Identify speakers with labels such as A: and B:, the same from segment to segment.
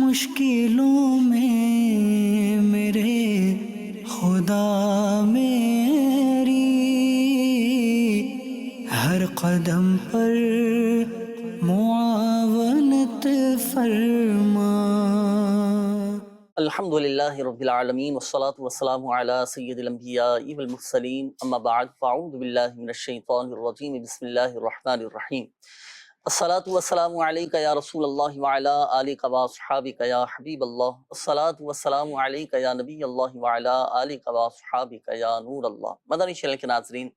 A: مشکلوں میں میرے خدا میری ہر قدم پر معاونت فرما۔
B: الحمدللہ رب العالمین والصلاة والسلام علی سید الانبیاء والمرسلین، اما بعد فاعوذ باللہ من الشیطان الرجیم، بسم اللہ الرحمن الرحیم۔ الصلاة والسلام علیکہ یا رسول اللہ وعلی آلکہ واصحابکہ یا حبیب اللہ، الصلاة والسلام علیکہ یا نبی اللہ وعلی آلکہ واصحابکہ یا نور اللہ۔ مدنی چینل کے ناظرین،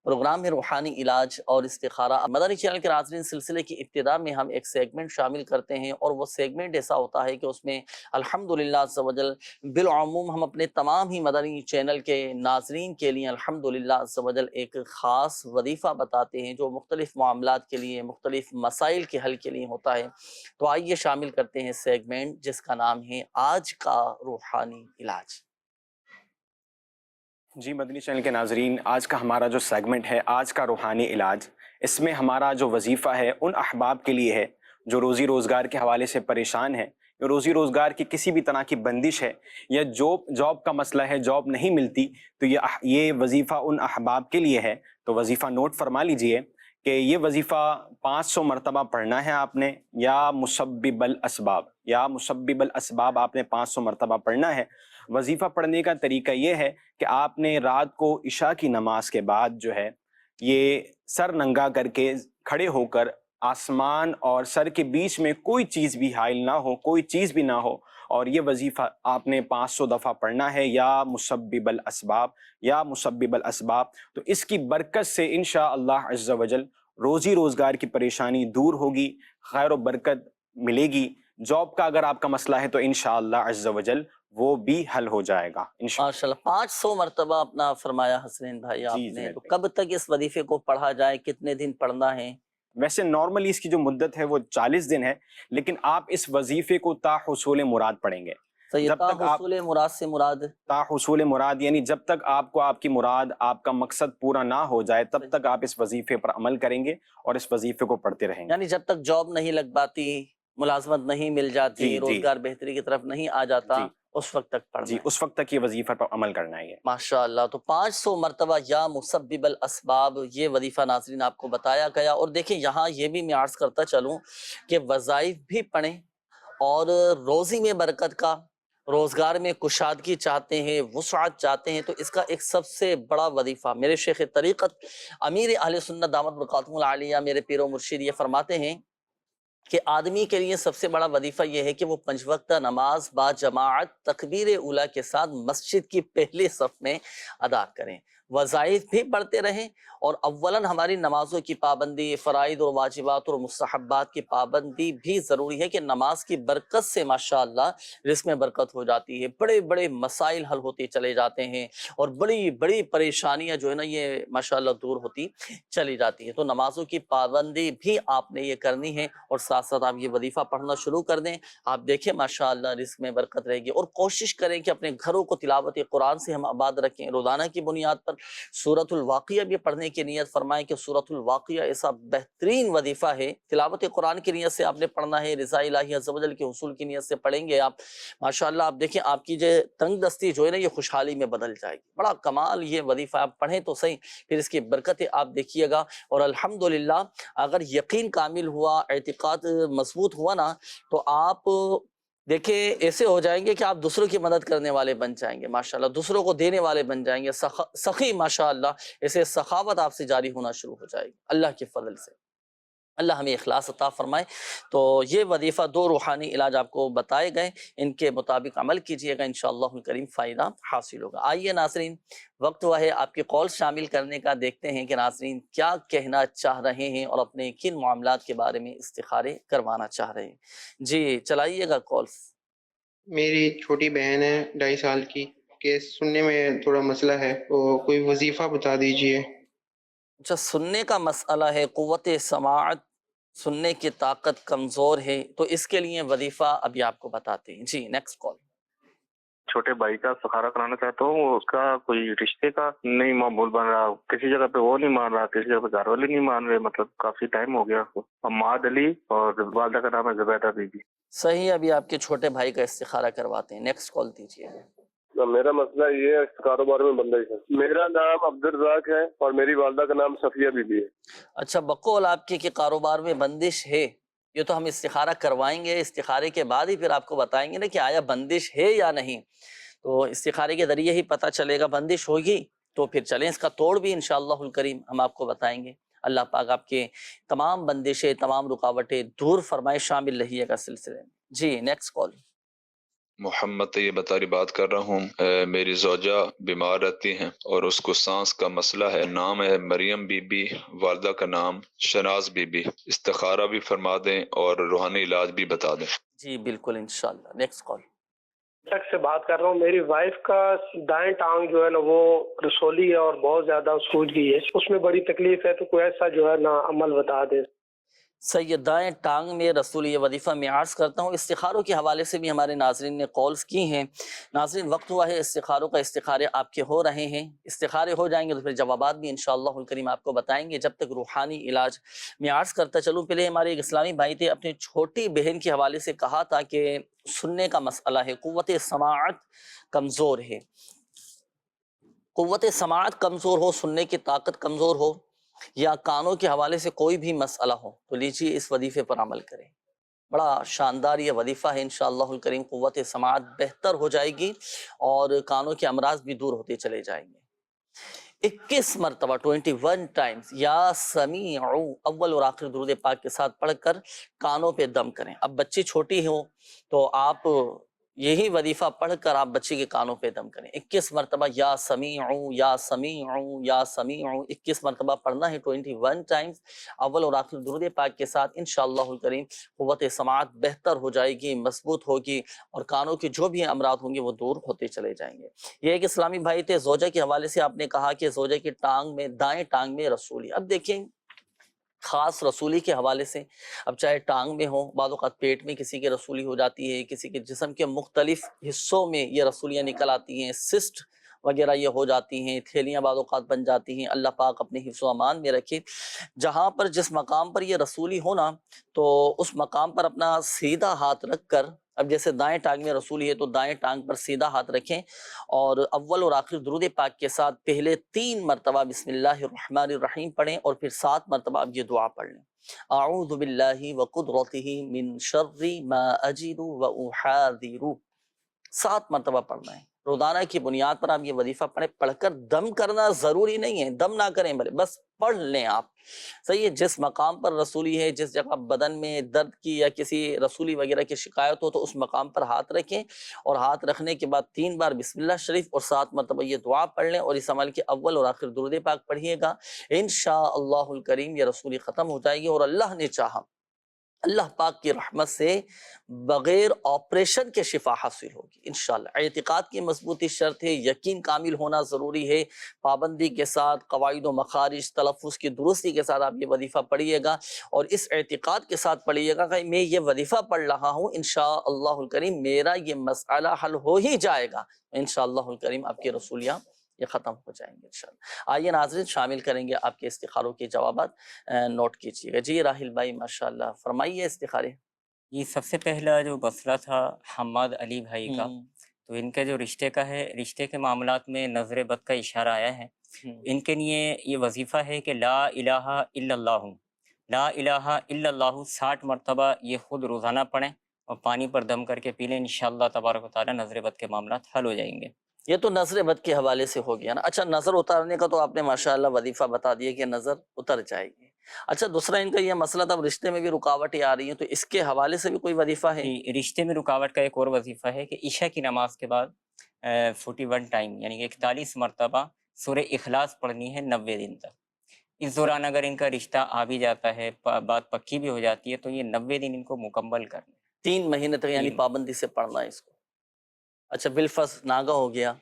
B: پروگرام میں روحانی علاج اور استخارہ۔ مدنی چینل کے ناظرین، سلسلے کی ابتدا میں ہم ایک سیگمنٹ شامل کرتے ہیں، اور وہ سیگمنٹ ایسا ہوتا ہے کہ اس میں الحمدللہ عز و جل بالعموم ہم اپنے تمام ہی مدنی چینل کے ناظرین کے لیے الحمدللہ عز و جل ایک خاص وظیفہ بتاتے ہیں جو مختلف معاملات کے لیے، مختلف مسائل کے حل کے لیے ہوتا ہے۔ تو آئیے شامل کرتے ہیں سیگمنٹ جس کا نام ہے آج کا روحانی علاج۔
C: جی مدنی چینل کے ناظرین، آج کا ہمارا جو سیگمنٹ ہے آج کا روحانی علاج، اس میں ہمارا جو وظیفہ ہے ان احباب کے لیے ہے جو روزی روزگار کے حوالے سے پریشان ہیں، یا روزی روزگار کی کسی بھی طرح کی بندش ہے، یا جاب کا مسئلہ ہے، جاب نہیں ملتی، تو یہ وظیفہ ان احباب کے لیے ہے۔ تو وظیفہ نوٹ فرما لیجئے کہ یہ وظیفہ 500 مرتبہ پڑھنا ہے آپ نے، یا مسبب الاسباب آپ نے 500 مرتبہ پڑھنا ہے۔ وظیفہ پڑھنے کا طریقہ یہ ہے کہ آپ نے رات کو عشاء کی نماز کے بعد جو ہے یہ سر ننگا کر کے کھڑے ہو کر آسمان اور سر کے بیچ میں کوئی چیز بھی حائل نہ ہو، کوئی چیز بھی نہ ہو، اور یہ وظیفہ آپ نے 500 دفعہ پڑھنا ہے، یا مسبب الاسباب۔ تو اس کی برکت سے انشاءاللہ عز و جل روزی روزگار کی پریشانی دور ہوگی، خیر و برکت ملے گی۔ جاب کا اگر آپ کا مسئلہ ہے تو انشاءاللہ عز و جل وہ بھی حل ہو جائے گا
B: ماشاءاللہ 500 مرتبہ اپنا فرمایا حسنین بھائی آپ نے، تو کب تک اس وظیفے کو پڑھا جائے، کتنے دن پڑھنا ہے؟
C: ویسے نارملی اس کی جو مدت ہے وہ 40 دن ہے، لیکن آپ اس وظیفے کو تا حصول مراد پڑھیں گے۔
B: تا حصول مراد سے مراد
C: تا حصول مراد یعنی جب تک آپ کو آپ کی مراد، آپ کا مقصد پورا نہ ہو جائے تب تک آپ اس وظیفے پر عمل کریں گے اور اس وظیفے کو پڑھتے رہیں گے۔
B: یعنی جب تک جاب نہیں لگ پاتی، ملازمت نہیں مل جاتی، روزگار بہتری کی طرف نہیں آ جاتا، اس وقت تک پڑھنا ہے۔
C: اس وقت تک یہ وظیفہ پر عمل کرنا ہے۔
B: ماشاءاللہ، تو 500 مرتبہ یا مسبب الاسباب یہ وظیفہ ناظرین آپ کو بتایا گیا۔ اور دیکھیں یہاں یہ بھی میں عرض کرتا چلوں کہ وظائف بھی پڑھیں، اور روزی میں برکت کا، روزگار میں کشادگی چاہتے ہیں، وسعت چاہتے ہیں، تو اس کا ایک سب سے بڑا وظیفہ میرے شیخ طریقت امیر اہل سنت دامت برکاتہم العالیہ میرے پیر و مرشد یہ فرماتے ہیں کہ آدمی کے لیے سب سے بڑا وظیفہ یہ ہے کہ وہ 5 وقتہ نماز با جماعت تکبیر اولیٰ کے ساتھ مسجد کی پہلے صف میں ادا کریں، وظائف بھی پڑھتے رہیں، اور اولاً ہماری نمازوں کی پابندی، فرائض اور واجبات اور مستحبات کی پابندی بھی ضروری ہے کہ نماز کی برکت سے ماشاءاللہ رزق میں برکت ہو جاتی ہے، بڑے بڑے مسائل حل ہوتے چلے جاتے ہیں، اور بڑی بڑی پریشانیاں جو ہے نا یہ ماشاءاللہ دور ہوتی چلی جاتی ہے۔ تو نمازوں کی پابندی بھی آپ نے یہ کرنی ہے، اور ساتھ ساتھ آپ یہ وظیفہ پڑھنا شروع کر دیں، آپ دیکھیں ماشاءاللہ رزق میں برکت رہے گی۔ اور کوشش کریں کہ اپنے گھروں کو تلاوت قرآن سے ہم آباد رکھیں، روزانہ کی بنیاد پر سورۃ الواقعہ بھی پڑھنے کی نیت فرمائیں کہ سورۃ الواقعہ ایسا بہترین وظیفہ ہے، تلاوت قرآن کی نیت سے آپ نے پڑھنا ہے، رضا الہی عز و جل کے حصول کی نیت سے پڑھیں گے آپ، ماشاءاللہ آپ دیکھیں آپ کی جو تنگ دستی جو ہے نا یہ خوشحالی میں بدل جائے گی۔ بڑا کمال یہ وظیفہ آپ پڑھیں تو صحیح، پھر اس کی برکتیں آپ دیکھیے گا، اور الحمدللہ اگر یقین کامل ہوا، اعتقاد مضبوط ہوا نا، تو آپ دیکھیں ایسے ہو جائیں گے کہ آپ دوسروں کی مدد کرنے والے بن جائیں گے، ماشاءاللہ دوسروں کو دینے والے بن جائیں گے، سخی ماشاءاللہ ایسے سخاوت آپ سے جاری ہونا شروع ہو جائے گی اللہ کے فضل سے۔ اللہ ہمیں اخلاص عطا فرمائے۔ تو یہ وظیفہ 2 روحانی علاج آپ کو بتائے گئے، ان کے مطابق عمل کیجئے گا، انشاءاللہ الکریم فائدہ حاصل ہوگا۔ آئیے ناظرین، وقت ہوا ہے آپ کے کال شامل کرنے کا، دیکھتے ہیں کہ ناظرین کیا کہنا چاہ رہے ہیں اور اپنے کن معاملات کے بارے میں استخارے کروانا چاہ رہے ہیں۔ جی چلائیے گا کالز۔
D: میری چھوٹی بہن ہے 2.5 سال کی، کہ سننے میں تھوڑا مسئلہ ہے، تو کوئی وظیفہ بتا دیجئے۔
B: اچھا، سننے کا مسئلہ ہے، قوت سماعت، سننے کی طاقت کمزور ہے، تو اس کے لیے وظیفہ ابھی آپ کو بتاتے ہیں۔ جی نیکسٹ کال۔
E: چھوٹے بھائی کا استخارہ کرانا چاہتا ہوں، اس کا کوئی رشتے کا نہیں معمول بن رہا، کسی جگہ پہ وہ نہیں مان رہا، کسی جگہ پہ گھر والے نہیں مان رہے، مطلب کافی ٹائم ہو گیا۔ حماد علی اور والدہ کا نام ہے زبیدہ بی بی۔
B: صحیح. ابھی آپ کے چھوٹے بھائی کا استخارہ کرواتے ہیں. نیکسٹ کال دیجیے.
F: میرا مسئلہ یہ ہے کاروبار میں بندش ہے. میرا نام عبدالرزاق ہے اور میری والدہ کا نام صفیہ بی بی ہے.
B: اچھا, بقول آپ کی کہ کاروبار میں بندش ہے, یہ تو ہم استخارہ کروائیں گے, استخارے کے بعد ہی پھر آپ کو بتائیں گے نا کہ آیا بندش ہے یا نہیں. تو استخارے کے ذریعے ہی پتہ چلے گا. بندش ہوگی تو پھر چلیں اس کا توڑ بھی انشاءاللہ الکریم ہم آپ کو بتائیں گے. اللہ پاک آپ کے تمام بندشیں, تمام رکاوٹیں دور فرمائے, شامل رہیے گا سلسلے میں. جی نیکسٹ کال.
G: محمد طیب اتاری بات کر رہا ہوں. میری زوجہ بیمار رہتی ہیں اور اس کو سانس کا مسئلہ ہے. نام ہے مریم بی بی, والدہ کا نام شناز بی بی. استخارہ بھی فرما دیں اور روحانی علاج بھی بتا دیں.
B: جی بالکل انشاءاللہ. Next call.
H: تک سے بات کر رہا ہوں. میری وائف کا دائیں ٹانگ جو ہے نا وہ رسولی ہے اور بہت زیادہ سوج گئی ہے, اس میں بڑی تکلیف ہے, تو کوئی ایسا جو ہے نا عمل بتا دے.
B: سید دائیں ٹانگ میں رسول, یہ وظیفہ میں عرض کرتا ہوں. استخاروں کے حوالے سے بھی ہمارے ناظرین نے کالز کی ہیں. ناظرین وقت ہوا ہے استخاروں کا, استخارے آپ کے ہو رہے ہیں. استخارے ہو جائیں گے تو پھر جوابات بھی انشاءاللہ الکریم آپ کو بتائیں گے. جب تک روحانی علاج میں عرض کرتا چلوں, پہلے ہمارے ایک اسلامی بھائی تھے, اپنی چھوٹی بہن کے حوالے سے کہا تھا کہ سننے کا مسئلہ ہے, قوت سماعت کمزور ہے. قوت سماعت کمزور ہو, سننے کی طاقت کمزور ہو, یا کانوں کے حوالے سے کوئی بھی مسئلہ ہو, تو لیجیے اس وظیفے پر عمل کریں. بڑا شاندار یہ وظیفہ ہے انشاءاللہ الکریم. قوت سماعت بہتر ہو جائے گی اور کانوں کے امراض بھی دور ہوتے چلے جائیں گے. 21 مرتبہ 21 ٹائمز یا سمیع اول اور آخر درود پاک کے ساتھ پڑھ کر کانوں پہ دم کریں. اب بچی چھوٹی ہو تو آپ یہی وظیفہ پڑھ کر آپ بچے کے کانوں پہ دم کریں. 21 مرتبہ یا سمیع یا سمیع یا سمیع 21 مرتبہ پڑھنا ہے, 21 ٹائمز اول اور آخر درود پاک کے ساتھ. انشاءاللہ الکریم قوت سماعت بہتر ہو جائے گی, مضبوط ہوگی, اور کانوں کے جو بھی امراض ہوں گے وہ دور ہوتے چلے جائیں گے. یہ ایک اسلامی بھائی تھے. زوجہ کے حوالے سے آپ نے کہا کہ زوجہ کی ٹانگ میں, دائیں ٹانگ میں رسولی. اب دیکھیں خاص رسولی کے حوالے سے, اب چاہے ٹانگ میں ہو, بعض اوقات پیٹ میں کسی کے رسولی ہو جاتی ہے, کسی کے جسم کے مختلف حصوں میں یہ رسولیاں نکل آتی ہیں, سسٹ وغیرہ یہ ہو جاتی ہیں, تھیلیاں بعض اوقات بن جاتی ہیں. اللہ پاک اپنے حفظ و امان میں رکھے. جہاں پر جس مقام پر یہ رسولی ہونا, تو اس مقام پر اپنا سیدھا ہاتھ رکھ کر, اب جیسے دائیں ٹانگ میں رسولی ہے تو دائیں ٹانگ پر سیدھا ہاتھ رکھیں, اور اول اور آخر درود پاک کے ساتھ پہلے 3 مرتبہ بسم اللہ الرحمن الرحیم پڑھیں, اور پھر 7 مرتبہ اب یہ دعا پڑھ لیں. اعوذ باللہ وقدرتہ من شر ما اجد واحاذر. 7 مرتبہ پڑھنا ہے. روزانہ کی بنیاد پر آپ یہ وظیفہ پڑھیں. پڑھ کر دم کرنا ضروری نہیں ہے, دم نہ کریں بھلے, بس پڑھ لیں آپ. صحیح ہے. جس مقام پر رسولی ہے, جس جگہ بدن میں درد کی یا کسی رسولی وغیرہ کی شکایت ہو, تو اس مقام پر ہاتھ رکھیں, اور ہاتھ رکھنے کے بعد 3 بار بسم اللہ شریف اور 7 مرتبہ یہ دعا پڑھ لیں, اور اس عمل کے اول اور آخر درود پاک پڑھیے گا. انشاءاللہ الکریم یہ رسولی ختم ہو جائے گی, اور اللہ نے چاہا اللہ پاک کی رحمت سے بغیر آپریشن کے شفا حاصل ہوگی انشاءاللہ. اعتقاد کی مضبوطی شرط ہے, یقین کامل ہونا ضروری ہے, پابندی کے ساتھ, قواعد و مخارج, تلفظ کی درستی کے ساتھ آپ یہ وظیفہ پڑھیے گا, اور اس اعتقاد کے ساتھ پڑھیے گا کہ میں یہ وظیفہ پڑھ رہا ہوں, انشاءاللہ الکریم میرا یہ مسئلہ حل ہو ہی جائے گا. انشاءاللہ الکریم آپ کی رسولیاں یہ ختم ہو جائیں گے انشاءاللہ. آئیے ناظرین شامل کریں گے آپ کے استخاروں کے جوابات, نوٹ کیجیے گا. جی راہل بھائی ماشاءاللہ فرمائیے استخارے.
I: یہ سب سے پہلا جو مسئلہ تھا حماد علی بھائی کا, تو ان کا جو رشتے کا ہے, رشتے کے معاملات میں نظر بد کا اشارہ آیا ہے. ان کے لیے یہ وظیفہ ہے کہ لا الہ الا اللہ, لا الہ الا اللہ 60 مرتبہ یہ خود روزانہ پڑھیں, اور پانی پر دم کر کے پی لیں. انشاءاللہ تبارک و تعالیٰ نظر بد کے معاملات حل ہو جائیں گے.
B: یہ تو نظر بد کے حوالے سے ہو گیا نا. اچھا, نظر اتارنے کا تو آپ نے ماشاءاللہ وظیفہ بتا دیا کہ نظر اتر جائے گی. اچھا, دوسرا ان کا یہ مسئلہ تھا رشتے میں بھی رکاوٹیں آ رہی ہیں, تو اس کے حوالے سے بھی کوئی وظیفہ ہے؟
I: رشتے میں رکاوٹ کا ایک اور وظیفہ ہے کہ عشاء کی نماز کے بعد 41 ٹائم یعنی کہ 41 مرتبہ سورہ اخلاص پڑھنی ہے 90 دن تک. اس دوران اگر ان کا رشتہ آ بھی جاتا ہے, بات پکی بھی ہو جاتی ہے, تو یہ 90 دن ان کو مکمل کرنا ہے.
B: 3 مہینے تک یعنی پابندی سے پڑھنا ہے اس کو. اچھا, بالفرض ناگا ہو گیا,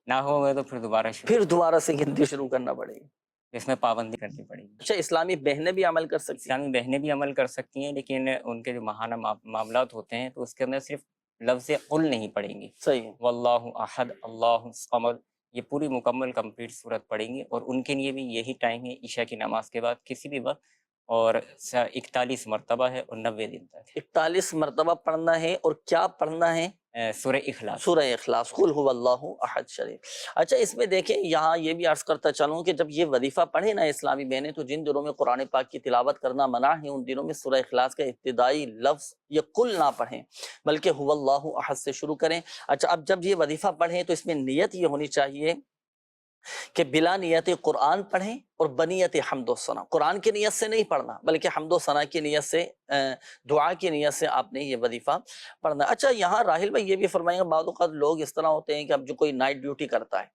I: نہ ہو گئے تو
B: پھر دوبارہ سے گنتی شروع کرنا پڑے گی,
I: اس میں پابندی کرنی پڑے گی.
B: اچھا, اسلامی بہنیں بھی عمل کر سکتی ہیں؟
I: اسلامی بہنیں بھی عمل کر سکتی ہیں, لیکن ان کے جو ماہانہ معاملات ہوتے ہیں تو اس کے اندر صرف لفظ قل نہیں پڑھیں گی.
B: صحیح ہے.
I: واللہ احد اللہ الصمد, یہ پوری مکمل کمپلیٹ صورت پڑھیں گی, اور ان کے لیے بھی یہی ٹائم ہے عشاء کی نماز کے بعد کسی بھی وقت, اور 41 مرتبہ ہے اور 90 دن تک ہے۔
B: 41 مرتبہ پڑھنا ہے اور کیا پڑھنا ہے؟
I: سورہ اخلاص۔
B: سورہ اخلاص، قل هو اللہ احد شریف۔ اچھا اس میں دیکھیں یہاں یہ بھی عرض کرتا چلوں کہ جب یہ وظیفہ پڑھے نا اسلامی بہنیں، تو جن دنوں میں قرآن پاک کی تلاوت کرنا منع ہے ان دنوں میں سورہ اخلاص کا ابتدائی لفظ یہ قل نہ پڑھیں، بلکہ هو اللہ احد سے شروع کریں۔ اچھا اب جب یہ وظیفہ پڑھیں تو اس میں نیت یہ ہونی چاہیے کہ بلا نیت قرآن پڑھیں اور بنیت حمد و ثنا، قرآن کی نیت سے نہیں پڑھنا بلکہ حمد و ثنا کی نیت سے، دعا کی نیت سے آپ نے یہ وظیفہ پڑھنا۔ اچھا یہاں راحل بھائی یہ بھی فرمائیں گے، بعض اوقات لوگ اس طرح ہوتے ہیں کہ اب جو کوئی نائٹ ڈیوٹی کرتا ہے،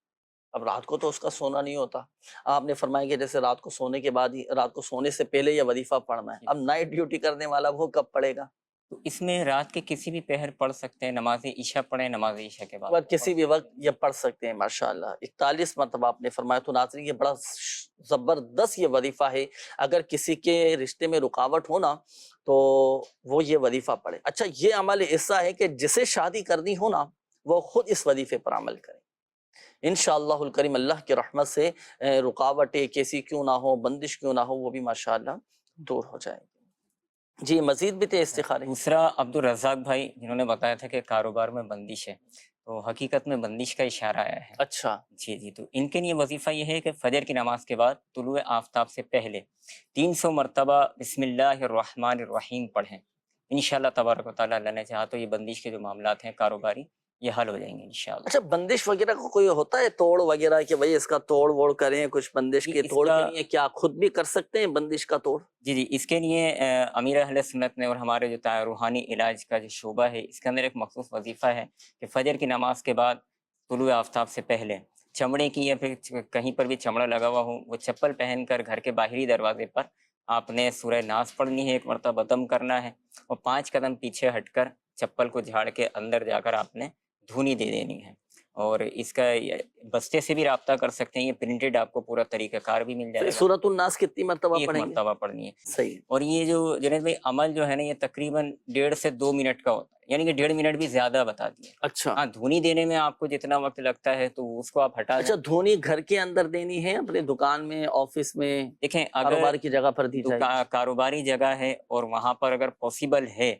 B: اب رات کو تو اس کا سونا نہیں ہوتا، آپ نے فرمایا کہ جیسے رات کو سونے کے بعد ہی، رات کو سونے سے پہلے یہ وظیفہ پڑھنا ہے، اب نائٹ ڈیوٹی کرنے والا وہ کب پڑھے گا؟
I: تو اس میں رات کے کسی بھی پہر پڑھ سکتے ہیں، نماز عشاء پڑھیں، نماز عشاء کے بعد
B: کسی بھی وقت یہ پڑھ سکتے ہیں ماشاءاللہ۔ 41 مرتبہ آپ نے فرمایا، تو ناظرین یہ بڑا زبردست یہ وظیفہ ہے، اگر کسی کے رشتے میں رکاوٹ ہونا تو وہ یہ وظیفہ پڑھے۔ اچھا یہ عمل ایسا ہے کہ جسے شادی کرنی ہونا وہ خود اس وظیفے پر عمل کرے، انشاءاللہ الکریم اللہ کی رحمت سے رکاوٹیں کیسی کیوں نہ ہو، بندش کیوں نہ ہو، وہ بھی ماشاءاللہ دور ہو جائے گی۔ جی مزید بھی تھے استخارے؟
I: دوسرا عبد الرزاق بھائی جنہوں نے بتایا تھا کہ کاروبار میں بندش ہے، تو حقیقت میں بندش کا اشارہ آیا ہے۔
B: اچھا
I: جی تو ان کے لیے وظیفہ یہ ہے کہ فجر کی نماز کے بعد طلوع آفتاب سے پہلے 300 مرتبہ بسم اللہ الرحمن الرحیم پڑھیں، انشاءاللہ تبارک و تعالیٰ اللہ نے چاہا تو یہ بندش کے جو معاملات ہیں کاروباری یہ حل ہو جائیں گے انشاءاللہ۔
B: اچھا بندش وغیرہ کو کوئی ہوتا ہے توڑ وغیرہ کہ بھئی اس کا توڑ ووڑ کریں، کچھ بندش کے
I: اس
B: توڑ کے
I: کا-
B: لیے کیا خود بھی کر سکتے ہیں بندش کا توڑ؟
I: جی اس کے لیے امیر اہل سنت نے اور ہمارے جو روحانی علاج کا جو شعبہ ہے اس کے اندر ایک مخصوص وظیفہ ہے کہ فجر کی نماز کے بعد طلوع آفتاب سے پہلے چمڑے کی یا پھر کہیں پر بھی چمڑا لگا ہوا ہو، وہ چپل پہن کر گھر کے باہری دروازے پر آپ نے سورہ ناس پڑھنی ہے، ایک مرتبہ دم کرنا ہے اور 5 قدم پیچھے ہٹ کر چپل کو جھاڑ کے اندر جا کر آپ نے دھونی دے دینی ہے، اور اس کا بستے سے بھی رابطہ کر سکتے ہیں، یہ پرنٹڈ آپ کو پورا طریقہ کار بھی مل جائے گا۔
B: سورۃ الناس کتنی مرتبہ
I: ایک
B: پڑھیں گے؟
I: مرتبہ پڑھنی ہے،
B: صحیح۔
I: اور یہ جو جنید بھائی عمل جو ہے نا یہ تقریباً 1.5 سے 2 منٹ کا ہوتا ہے، یعنی کہ 1.5 منٹ بھی زیادہ بتا دیا۔
B: اچھا
I: ہاں دھونی دینے میں آپ کو جتنا وقت لگتا ہے تو اس کو آپ ہٹا
B: اچھا
I: دیں۔
B: دھونی گھر کے اندر دینی ہے، اپنے دکان میں، آفس میں،
I: دیکھیں اگر
B: کاروبار کی جگہ پر دی جائے؟
I: کاروباری جگہ ہے اور وہاں پر اگر پاسبل ہے،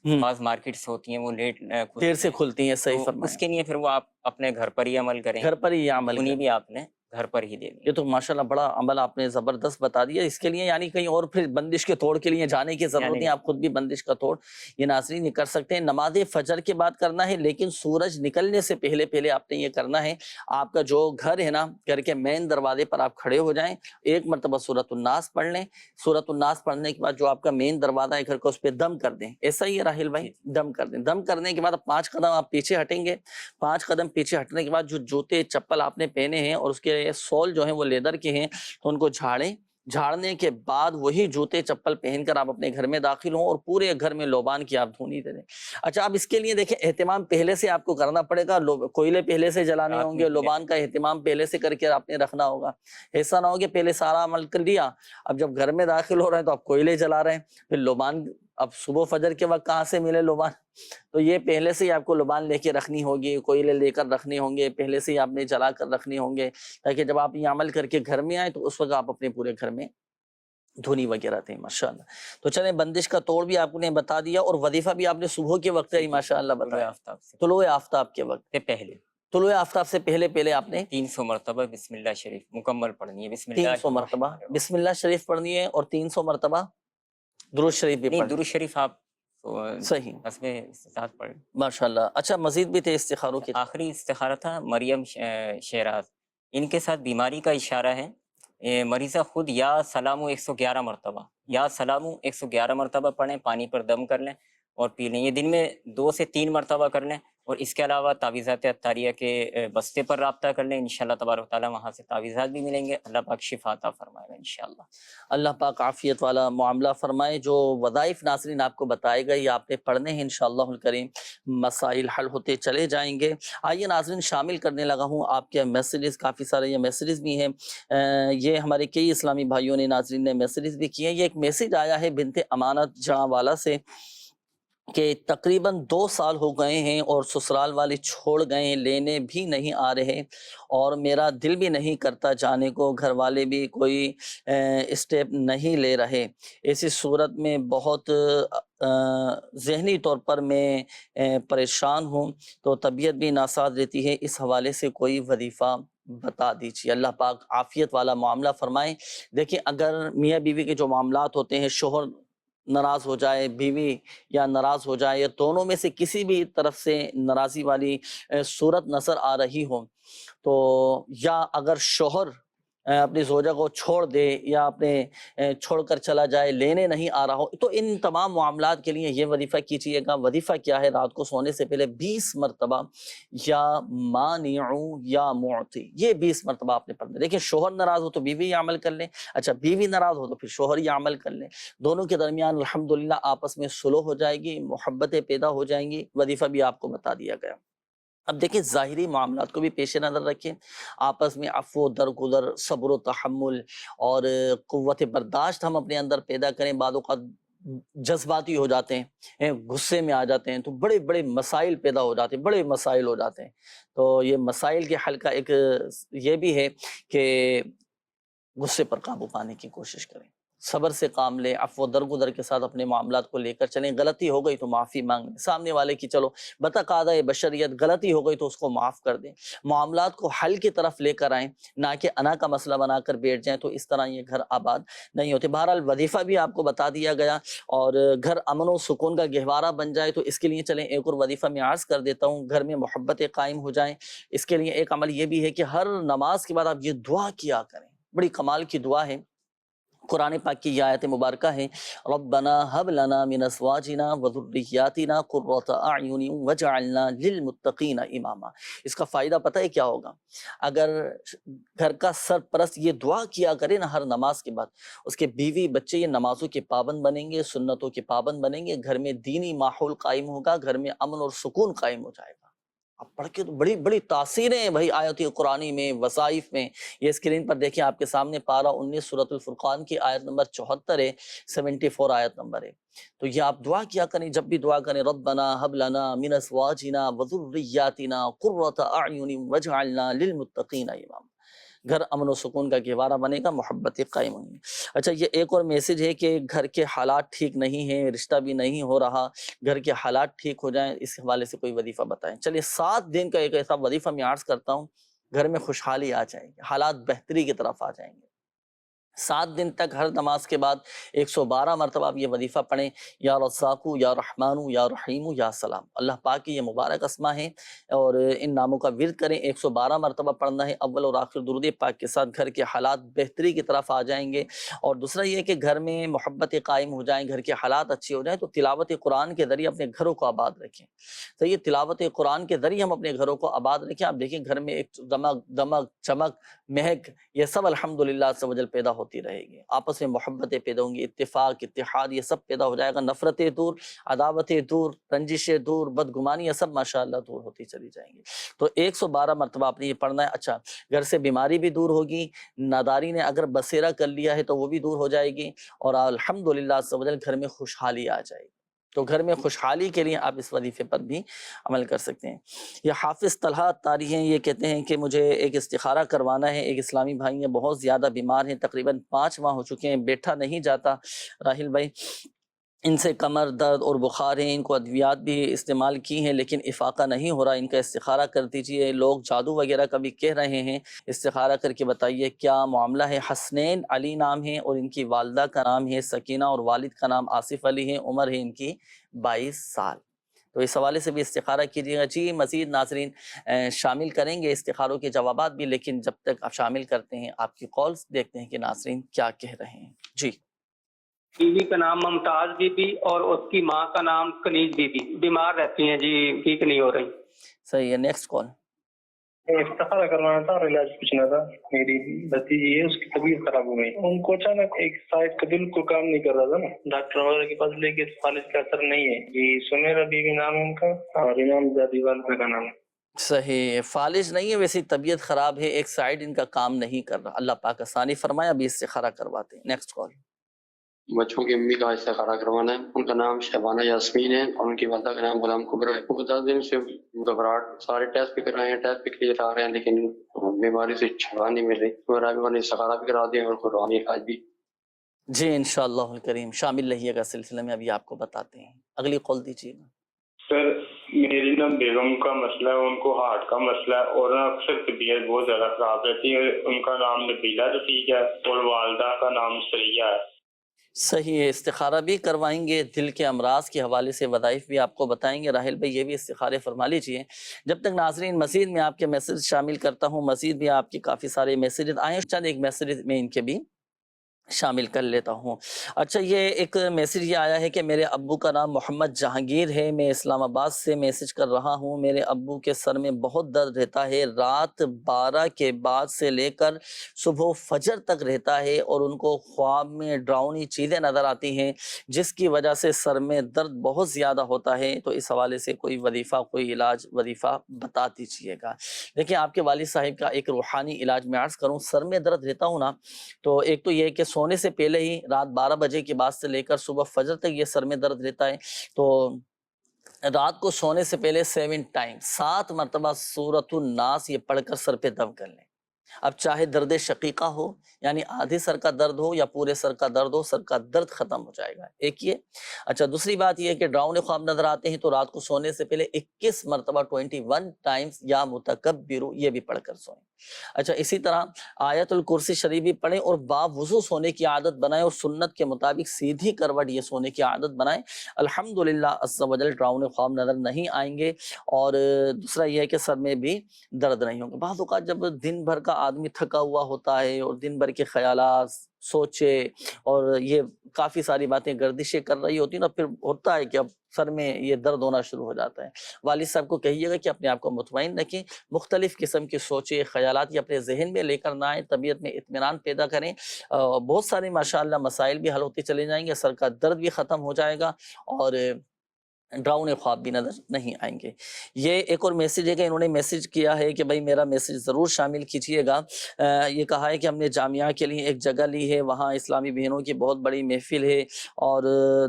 I: بعض مارکیٹس ہوتی ہیں وہ لیٹ
B: دیر سے کھلتی ہیں، صحیح
I: تو
B: فرمایا۔
I: اس کے لیے پھر وہ آپ اپنے گھر پر ہی عمل کریں،
B: گھر پر ہی یہ عمل
I: انہیں
B: کریں۔
I: بھی آپ نے گھر پر ہی دے دیں۔
B: یہ تو ماشاءاللہ بڑا عمل آپ نے زبردست بتا دیا، اس کے لیے یعنی کہیں اور پھر بندش کے توڑ کے لیے جانے کی ضرورت نہیں، آپ خود بھی بندش کا توڑ یہ ناظرین یہ کر سکتے ہیں۔ نماز فجر کے بعد کرنا ہے، لیکن سورج نکلنے سے پہلے پہلے آپ نے یہ کرنا ہے، آپ کا جو گھر ہے نا، گھر کے مین دروازے پر آپ کھڑے ہو جائیں، ایک مرتبہ سورۃ الناس پڑھ لیں، سورۃ الناس پڑھنے کے بعد جو آپ کا مین دروازہ ہے گھر کا اس پہ دم کر دیں، ایسا ہی ہے راحل بھائی؟ دم کر دیں، دم کرنے کے بعد 5 قدم آپ پیچھے ہٹیں گے، 5 قدم پیچھے ہٹنے کے بعد جو جوتے چپل آپ نے پہنے ہیں اور اس کے سول جو ہیں وہ لیدر کے ہیں تو ان کو جھاڑیں، جھاڑنے کے بعد وہی جوتے چپل پہن کر آپ اپنے گھر میں داخل ہوں اور پورے گھر میں لوبان کی آپ دھونی دے دیں۔ اچھا اب اس کے لیے دیکھیں اہتمام پہلے سے آپ کو کرنا پڑے گا، کوئلے پہلے سے جلانے ہوں گے، لوبان کا اہتمام پہلے سے کر کے آپ نے رکھنا ہوگا، ایسا نہ ہو کہ پہلے سارا عمل کر لیا، اب جب گھر میں داخل ہو رہے ہیں تو آپ کوئلے جلا رہے ہیں، پھر لوبان اب صبح فجر کے وقت کہاں سے ملے لوبان، تو یہ پہلے سے ہی آپ کو لوبان لے کے رکھنی ہوگی، کوئلے لے کر رکھنے ہوں گے، پہلے سے ہی آپ نے جلا کر رکھنے ہوں گے، تاکہ جب آپ یہ عمل کر کے گھر میں آئیں تو اس وقت آپ اپنے پورے گھر میں دھونی وغیرہ تھے ماشاءاللہ۔ تو چلیں بندش کا توڑ بھی آپ نے بتا دیا اور وظیفہ بھی آپ نے صبح کے وقت ہی ماشاءاللہ بتایا، طلوع آفتاب کے وقت
I: سے پہلے،
B: طلوع آفتاب سے پہلے آپ نے
I: 300 مرتبہ بسم اللہ شریف مکمل پڑھنی ہے، بسم اللہ
B: 300 مرتبہ بسم اللہ شریف پڑھنی ہے اور 300 مرتبہ درود شریف بھی
I: نہیں،
B: پڑھنی ہے۔
I: درود شریف آپ
B: صحیح
I: حسب استطاعت پڑھ۔
B: ماشاءاللہ۔ اچھا مزید بھی تھے استخاروں کے؟
I: آخری استخارہ تھا مریم شیراز، ان کے ساتھ بیماری کا اشارہ ہے، مریضہ خود یا سلامو 111 مرتبہ، یا سلامو 111 مرتبہ پڑھیں، پانی پر دم کر لیں اور پی لیں، یہ دن میں 2 سے 3 مرتبہ کر لیں، اور اس کے علاوہ تعویذات عطاریہ کے بستے پر رابطہ کر لیں، انشاءاللہ تبارک تعالیٰ وہاں سے تعویذات بھی ملیں گے، اللہ پاک شفا عطا فرمائے گا انشاءاللہ۔
B: اللہ پاک عافیت والا معاملہ فرمائے۔ جو وظائف ناظرین آپ کو بتائے گا یہ آپ نے پڑھنے ہیں انشاءاللہ الکریم، مسائل حل ہوتے چلے جائیں گے۔ آئیے ناظرین شامل کرنے لگا ہوں آپ کے میسیجز، کافی سارے یہ میسیجز بھی ہیں، یہ ہمارے کئی اسلامی بھائیوں نے ناظرین نے میسیجز بھی کیے ہیں۔ یہ ایک میسیج آیا ہے بنت امانت جڑاں والا سے، کہ تقریباً 2 سال ہو گئے ہیں اور سسرال والے چھوڑ گئے ہیں، لینے بھی نہیں آ رہے اور میرا دل بھی نہیں کرتا جانے کو، گھر والے بھی کوئی اسٹیپ نہیں لے رہے۔ ایسی صورت میں بہت ذہنی طور پر میں پریشان ہوں، تو طبیعت بھی ناساز رہتی ہے، اس حوالے سے کوئی وظیفہ بتا دیجیے۔ اللہ پاک عافیت والا معاملہ فرمائیں۔ دیکھیں، اگر میاں بیوی کے جو معاملات ہوتے ہیں، شوہر ناراض ہو جائے، بیوی یا ناراض ہو جائے، یا دونوں میں سے کسی بھی طرف سے ناراضی والی صورت نظر آ رہی ہو، تو یا اگر شوہر اپنی زوجہ کو چھوڑ دے یا اپنے چھوڑ کر چلا جائے، لینے نہیں آ رہا ہو، تو ان تمام معاملات کے لیے یہ وظیفہ کیجیے گا۔ وظیفہ کیا ہے؟ رات کو سونے سے پہلے 20 مرتبہ یا مانع یا معطی، یہ 20 مرتبہ آپ نے پڑھنا ہے۔ دیکھیں، شوہر ناراض ہو تو بیوی یہ عمل کر لیں، اچھا بیوی ناراض ہو تو پھر شوہر یہ عمل کر لیں، دونوں کے درمیان الحمدللہ آپس میں صلح ہو جائے گی، محبتیں پیدا ہو جائیں گی۔ وظیفہ بھی آپ کو بتا دیا گیا۔ اب دیکھیں، ظاہری معاملات کو بھی پیش نظر رکھیں، آپس میں عفو، درگزر، صبر و تحمل اور قوت برداشت ہم اپنے اندر پیدا کریں۔ بعض اوقات جذباتی ہو جاتے ہیں، غصے میں آ جاتے ہیں، تو بڑے بڑے مسائل پیدا ہو جاتے ہیں، بڑے مسائل ہو جاتے ہیں۔ تو یہ مسائل کے حل کا ایک یہ بھی ہے کہ غصے پر قابو پانے کی کوشش کریں، صبر سے کام لیں، عفو درگزر کے ساتھ اپنے معاملات کو لے کر چلیں۔ غلطی ہو گئی تو معافی مانگ لیں سامنے والے کی، چلو بتقاضۂ بشریت غلطی ہو گئی تو اس کو معاف کر دیں، معاملات کو حل کی طرف لے کر آئیں، نہ کہ انا کا مسئلہ بنا کر بیٹھ جائیں، تو اس طرح یہ گھر آباد نہیں ہوتے۔ بہرحال وظیفہ بھی آپ کو بتا دیا گیا، اور گھر امن و سکون کا گہوارہ بن جائے تو اس کے لیے چلیں ایک اور وظیفہ میں عرض کر دیتا ہوں، گھر میں محبتیں قائم ہو جائیں۔ اس کے لیے ایک عمل یہ بھی ہے کہ ہر نماز کے بعد آپ یہ دعا کیا کریں، بڑی کمال کی دعا ہے، قرآن پاک کی یہ آیت مبارکہ ہے، ربنا هب لنا من ازواجنا وذریاتنا قرۃ اعین واجعلنا للمتقین اماما۔ اس کا فائدہ پتہ ہے کیا ہوگا؟ اگر گھر کا سرپرست یہ دعا کیا کرے نا ہر نماز کے بعد، اس کے بیوی بچے یہ نمازوں کے پابند بنیں گے، سنتوں کے پابند بنیں گے، گھر میں دینی ماحول قائم ہوگا، گھر میں امن اور سکون قائم ہو جائے گا۔ اب پڑھ کے تو بڑی بڑی تاثیریں ہیں بھائی آیت قرآنی میں، وظائف میں۔ یہ اسکرین پر دیکھیں آپ کے سامنے پارہ 19 سورۃ الفرقان کی آیت نمبر 74 ہے، 74 آیت نمبر ہے۔ تو یہ آپ دعا کیا کریں، جب بھی دعا کریں، ربنا ہب لنا من ازواجنا وذریاتنا قرۃ اعین واجعلنا للمتقین اماما۔ گھر امن و سکون کا گہوارہ بنے گا، محبتیں قائم ہوں گی۔ اچھا، یہ ایک اور میسج ہے کہ گھر کے حالات ٹھیک نہیں ہیں، رشتہ بھی نہیں ہو رہا، گھر کے حالات ٹھیک ہو جائیں، اس حوالے سے کوئی وظیفہ بتائیں۔ چلیے 7 دن کا ایک ایسا وظیفہ میں عرض کرتا ہوں، گھر میں خوشحالی آ جائے گی، حالات بہتری کی طرف آ جائیں گے۔ 7 دن تک ہر نماز کے بعد 112 مرتبہ آپ یہ وظیفہ پڑھیں، یا رزاقو یا رحمانو یا رحیمو یا سلام۔ اللہ پاک کی یہ مبارک اسماء ہیں اور ان ناموں کا ورد کریں، 112 مرتبہ پڑھنا ہے، اول اور آخر درود پاک کے ساتھ گھر کے حالات بہتری کی طرف آ جائیں گے۔ اور دوسرا یہ کہ گھر میں محبتیں قائم ہو جائیں، گھر کے حالات اچھے ہو جائیں، تو تلاوت قرآن کے ذریعے اپنے گھروں کو آباد رکھیں۔ تو یہ تلاوت قرآن کے ذریعے ہم اپنے گھروں کو آباد رکھیں۔ آپ دیکھیں گھر میں ایک دمک چمک مہک، یہ سب الحمدللہ عز و جل پیدا ہوتی رہے گی، آپس میں محبتیں پیدا ہوں گی، اتفاق اتحاد یہ سب پیدا ہو جائے گا، نفرتیں دور، عداوتیں دور، رنجشیں دور، بدگمانی یہ سب ماشاءاللہ دور ہوتی چلی جائیں گی۔ تو 112 مرتبہ آپ نے یہ پڑھنا ہے۔ اچھا، گھر سے بیماری بھی دور ہوگی، ناداری نے اگر بسیرا کر لیا ہے تو وہ بھی دور ہو جائے گی، اور الحمدللہ عز و جل گھر میں خوشحالی آ جائے گی۔ تو گھر میں خوشحالی کے لیے آپ اس وظیفے پر بھی عمل کر سکتے ہیں۔ یہ حافظ طلحہ طاری ہیں، یہ کہتے ہیں کہ مجھے ایک استخارہ کروانا ہے، ایک اسلامی بھائی ہیں بہت زیادہ بیمار ہیں، تقریباً 5 ماہ ہو چکے ہیں، بیٹھا نہیں جاتا راہل بھائی، ان سے کمر درد اور بخار ہیں، ان کو ادویات بھی استعمال کی ہیں لیکن افاقہ نہیں ہو رہا، ان کا استخارہ کر دیجئے۔ لوگ جادو وغیرہ کا بھی کہہ رہے ہیں، استخارہ کر کے بتائیے کیا معاملہ ہے۔ حسنین علی نام ہے اور ان کی والدہ کا نام ہے سکینہ اور والد کا نام آصف علی ہے، عمر ہے ان کی 22 سال۔ تو اس حوالے سے بھی استخارہ کیجیے گا۔ جی مزید ناظرین شامل کریں گے استخاروں کے جوابات بھی، لیکن جب تک آپ شامل کرتے ہیں آپ کی کالز دیکھتے ہیں کہ ناظرین کیا کہہ رہے ہیں۔ جی،
J: بیوی کا نام ممتاز بی بی اور اس کی ماں کا نام کنیز بی بی، بیمار رہتی ہیں جی، ٹھیک نہیں ہو رہی۔
B: صحیح ہے، نیکسٹ کال۔
K: استخارہ کروانا تھا اور علاج پوچھنا تھا۔ میری بھتیجی ہے، اس کی طبیعت خراب ہو گئی، ان کو اچانک ایک سائز کا بالکل کام نہیں کر رہا تھا نا، ڈاکٹر وغیرہ کے پاس لے کے فالج کا اثر نہیں ہے جی۔ سمیرہ بیوی نام ہے ان کا اور امام زادی والدہ کا نام ہے۔
B: صحیح ہے، فالج نہیں ہے، ویسی طبیعت خراب ہے، ایک سائڈ ان کا کام نہیں کر رہا، اللہ پاک آسانی فرمایا، ابھی استخارہ کرواتے ہیں۔ Next call.
L: بچوں کی امی کا استخارہ کروانا ہے. ان کا نام شہبانہ یاسمین ہے اور ان کی والدہ کا نام غلام کبرا ہے. وہ 10 دن سے گھبراہٹ، سارے ٹیسٹ بھی کرائے ہیں، ٹیسٹ بھی کلیئر آ رہے ہیں، لیکن بیماری سے چھٹکارا نہیں مل رہی. انہوں نے استخارہ بھی کرا دیا اور قرآنی علاج بھی.
B: جی انشاءاللہ الکریم شامل رہیے گا سلسلے میں، ابھی آپ کو بتاتے ہیں. اگلی قول دیجیے گا.
M: سر میری نا بیگم کا مسئلہ ہے، ان کو ہارٹ کا مسئلہ ہے اور نا اکثر طبیعت بہت زیادہ خراب رہتی ہے. ان کا نام نبیلہ رفیق ہے اور والدہ کا نام سریہ ہے.
B: صحیح ہے، استخارہ بھی کروائیں گے، دل کے امراض کے حوالے سے وظائف بھی آپ کو بتائیں گے. راحل بھائی یہ بھی استخارے فرما لیجئے. جب تک ناظرین مزید میں آپ کے میسیج شامل کرتا ہوں، مزید بھی آپ کے کافی سارے میسیجز آئے ہیں، چند ایک میسیج میں ان کے بھی شامل کر لیتا ہوں. اچھا یہ ایک میسیج یہ آیا ہے کہ میرے ابو کا نام محمد جہانگیر ہے، میں اسلام آباد سے میسیج کر رہا ہوں. میرے ابو کے سر میں بہت درد رہتا ہے، رات 12 کے بعد سے لے کر صبح فجر تک رہتا ہے اور ان کو خواب میں ڈراؤنی چیزیں نظر آتی ہیں جس کی وجہ سے سر میں درد بہت زیادہ ہوتا ہے. تو اس حوالے سے کوئی وظیفہ، کوئی علاج وظیفہ بتا دیجیے گا. دیکھیں آپ کے والد صاحب کا ایک روحانی علاج میں عرض کروں، سر میں درد رہتا ہوں نا، تو ایک تو یہ کہ سونے سے پہلے ہی رات 12 بجے کے بعد سے لے کر صبح فجر تک یہ سر میں درد رہتا ہے. تو رات کو سونے سے پہلے 7 مرتبہ سورۃ الناس یہ پڑھ کر سر پہ دم کر لیں. اب چاہے درد شقیقہ ہو یعنی آدھے سر کا درد ہو یا پورے سر کا درد ہو، سر کا درد ختم ہو جائے گا. ایک یہ. اچھا دوسری بات یہ کہ ڈراؤنے خواب نظر آتے ہیں تو رات کو سونے سے پہلے 21 مرتبہ 21 ٹائمز یا متکبر یہ بھی پڑھ کر سوئیں. اچھا اسی طرح آیت الکرسی شریف بھی پڑھیں اور باوضو سونے کی عادت بنائیں اور سنت کے مطابق سیدھی کروٹ یہ سونے کی عادت بنائیں. الحمدللہ عز و جل ڈراؤنے خواب نظر نہیں آئیں گے. اور دوسرا یہ ہے کہ سر میں بھی درد نہیں ہوں گے. بعض اوقات جب دن بھر کا آدمی تھکا ہوا ہوتا ہے اور دن بھر کے خیالات، سوچے اور یہ کافی ساری باتیں گردشیں کر رہی ہوتی ہیں نا، پھر ہوتا ہے کہ اب سر میں یہ درد ہونا شروع ہو جاتا ہے. والد صاحب کو کہیے گا کہ اپنے آپ کو مطمئن رکھیں، مختلف قسم کی سوچیں، خیالات یہ اپنے ذہن میں لے کر نہ آئیں، طبیعت میں اطمینان پیدا کریں. بہت سارے ماشاءاللہ مسائل بھی حل ہوتے چلے جائیں گے، سر کا درد بھی ختم ہو جائے گا اور ڈراؤنے خواب بھی نظر نہیں آئیں گے. یہ ایک اور میسیج ہے کہ انہوں نے میسیج کیا ہے کہ بھائی میرا میسیج ضرور شامل کیجیے گا. یہ کہا ہے کہ ہم نے جامعہ کے لیے ایک جگہ لی ہے، وہاں اسلامی بہنوں کی بہت بڑی محفل ہے اور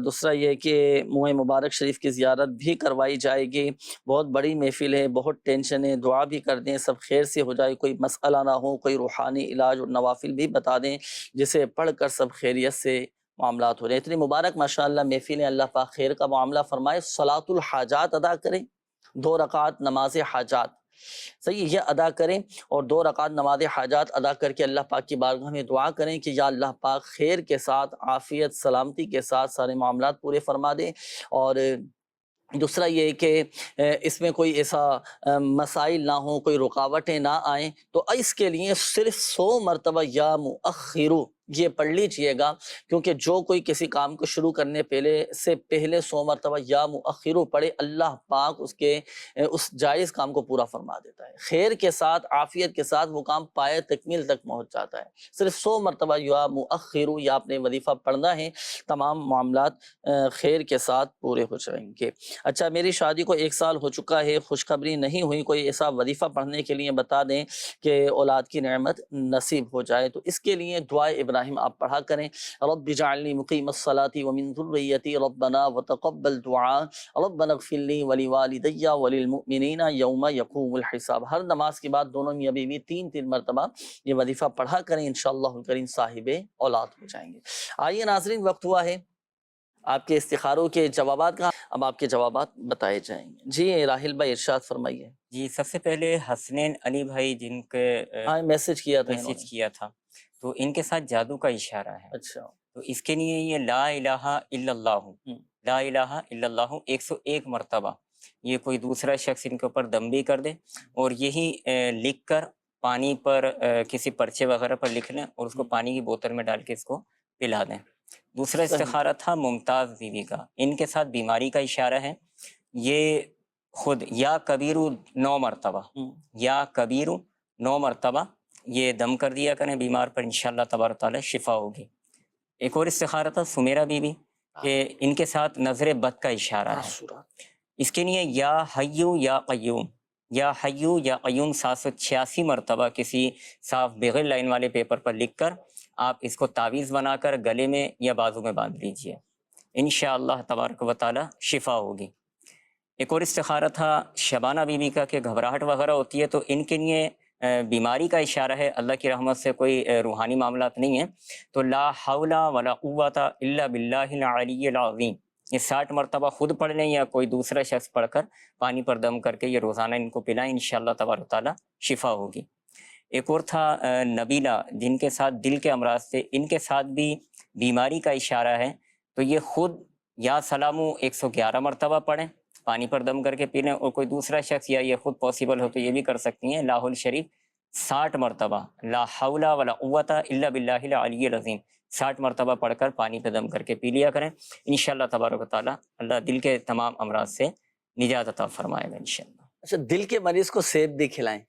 B: دوسرا یہ کہ منہ مبارک شریف کی زیارت بھی کروائی جائے گی. بہت بڑی محفل ہے، بہت ٹینشن ہے، دعا بھی کر دیں سب خیر سے ہو جائے، کوئی مسئلہ نہ ہو، کوئی روحانی علاج اور نوافل بھی بتا دیں جسے پڑھ کر سب خیریت سے معاملات ہو رہے ہیں. اتنی مبارک ماشاءاللہ محفل ہے، اللہ پاک خیر کا معاملہ فرمائے. صلاۃ الحاجات ادا کریں، 2 رکعت نماز حاجات، صحیح یہ ادا کریں اور 2 رکعت نماز حاجات ادا کر کے اللہ پاک کی بارگاہ میں دعا کریں کہ یا اللہ پاک خیر کے ساتھ، عافیت سلامتی کے ساتھ سارے معاملات پورے فرما دیں. اور دوسرا یہ کہ اس میں کوئی ایسا مسائل نہ ہوں، کوئی رکاوٹیں نہ آئیں. تو اس کے لیے صرف 100 مرتبہ یا مؤخرو یہ پڑھ لیجئے گا، کیونکہ جو کوئی کسی کام کو شروع کرنے پہلے 100 مرتبہ یا مؤخرو پڑھے، اللہ پاک اس جائز کام کو پورا فرما دیتا ہے، خیر کے ساتھ عافیت کے ساتھ وہ کام پائے تکمیل تک پہنچ جاتا ہے. صرف 100 مرتبہ یا مؤخرو یا اپنے وظیفہ پڑھنا ہے، تمام معاملات خیر کے ساتھ پورے ہو جائیں گے. اچھا میری شادی کو 1 سال ہو چکا ہے، خوشخبری نہیں ہوئی، کوئی ایسا وظیفہ پڑھنے کے لیے بتا دیں کہ اولاد کی نعمت نصیب ہو جائے. تو اس کے لیے دعائے ابراہیم آپ پڑھا کریں. رب اجعلنی مقیم الصلاۃ ومن ذریتی ربنا وتقبل دعاء ربنا اغفر لی ولوالدی وللمؤمنین یوم یقوم الحساب. ہر نماز کے بعد دونوں میاں بیوی 3 مرتبہ یہ وظیفہ پڑھا کریں، انشاءاللہ الکریم صاحب اولاد ہو جائیں گے. آئیے ناظرین وقت ہوا ہے آپ کے استخاروں کے جوابات کا، اب آپ کے جوابات بتائے جائیں گے. جی راحل بھائی ارشاد فرمائیے.
I: جی سب سے پہلے حسنین علی بھائی جن کے
B: میسج کیا
I: تھا تو ان کے ساتھ جادو کا اشارہ ہے.
B: اچھا
I: تو اس کے لیے یہ لا الہ الا اللہ، لا الہ الا اللہ 101 مرتبہ یہ کوئی دوسرا شخص ان کے اوپر دم بھی کر دے اور یہی لکھ کر پانی پر کسی پرچے وغیرہ پر لکھ لیں اور اس کو پانی کی بوتل میں ڈال کے اس کو پلا دیں. دوسرا استخارہ تھا ممتاز بیوی کا، ان کے ساتھ بیماری کا اشارہ ہے. یہ خود یا کبیرو 9 مرتبہ یا کبیرو 9 مرتبہ یہ دم کر دیا کریں بیمار پر، انشاءاللہ تبارک تعالی شفا ہوگی. ایک اور استخارہ تھا سمیرہ بیوی کہ ان کے ساتھ نظر بد کا اشارہ ہے. اس کے لیے یا حیو یا قیوم، یا حیو یا قیوم 786 مرتبہ کسی صاف بغیر لائن والے پیپر پر لکھ کر آپ اس کو تعویذ بنا کر گلے میں یا بازو میں باندھ لیجئے، انشاءاللہ تبارک و تعالی شفا ہوگی۔ ایک اور استخارہ تھا شبانہ بی بی کا کہ گھبراہٹ وغیرہ ہوتی ہے، تو ان کے لیے بیماری کا اشارہ ہے، اللہ کی رحمت سے کوئی روحانی معاملات نہیں ہیں، تو لا حول ولا قوت الا باللہ العلی العظیم یہ 60 مرتبہ خود پڑھ لیں یا کوئی دوسرا شخص پڑھ کر پانی پر دم کر کے یہ روزانہ ان کو پلائیں، انشاءاللہ تبارک و تعالی شفا ہوگی۔ ایک اور تھا نبیلہ، جن کے ساتھ دل کے امراض تھے، ان کے ساتھ بھی بیماری کا اشارہ ہے، تو یہ خود یا سلامو 111 مرتبہ پڑھیں، پانی پر دم کر کے پی لیں، اور کوئی دوسرا شخص یا یہ خود پاسبل ہو تو یہ بھی کر سکتی ہیں، لاہ الشریف 60 مرتبہ، لا حول ولا قوت الا باللہ العلی العظیم 60 مرتبہ پڑھ کر پانی پہ دم کر کے پی لیا کریں، انشاءاللہ تبارک و تعالی اللہ دل کے تمام امراض سے نجات عطا فرمائے گا انشاءاللہ۔
B: اچھا، دل کے مریض کو سیب بھی کھلائیں،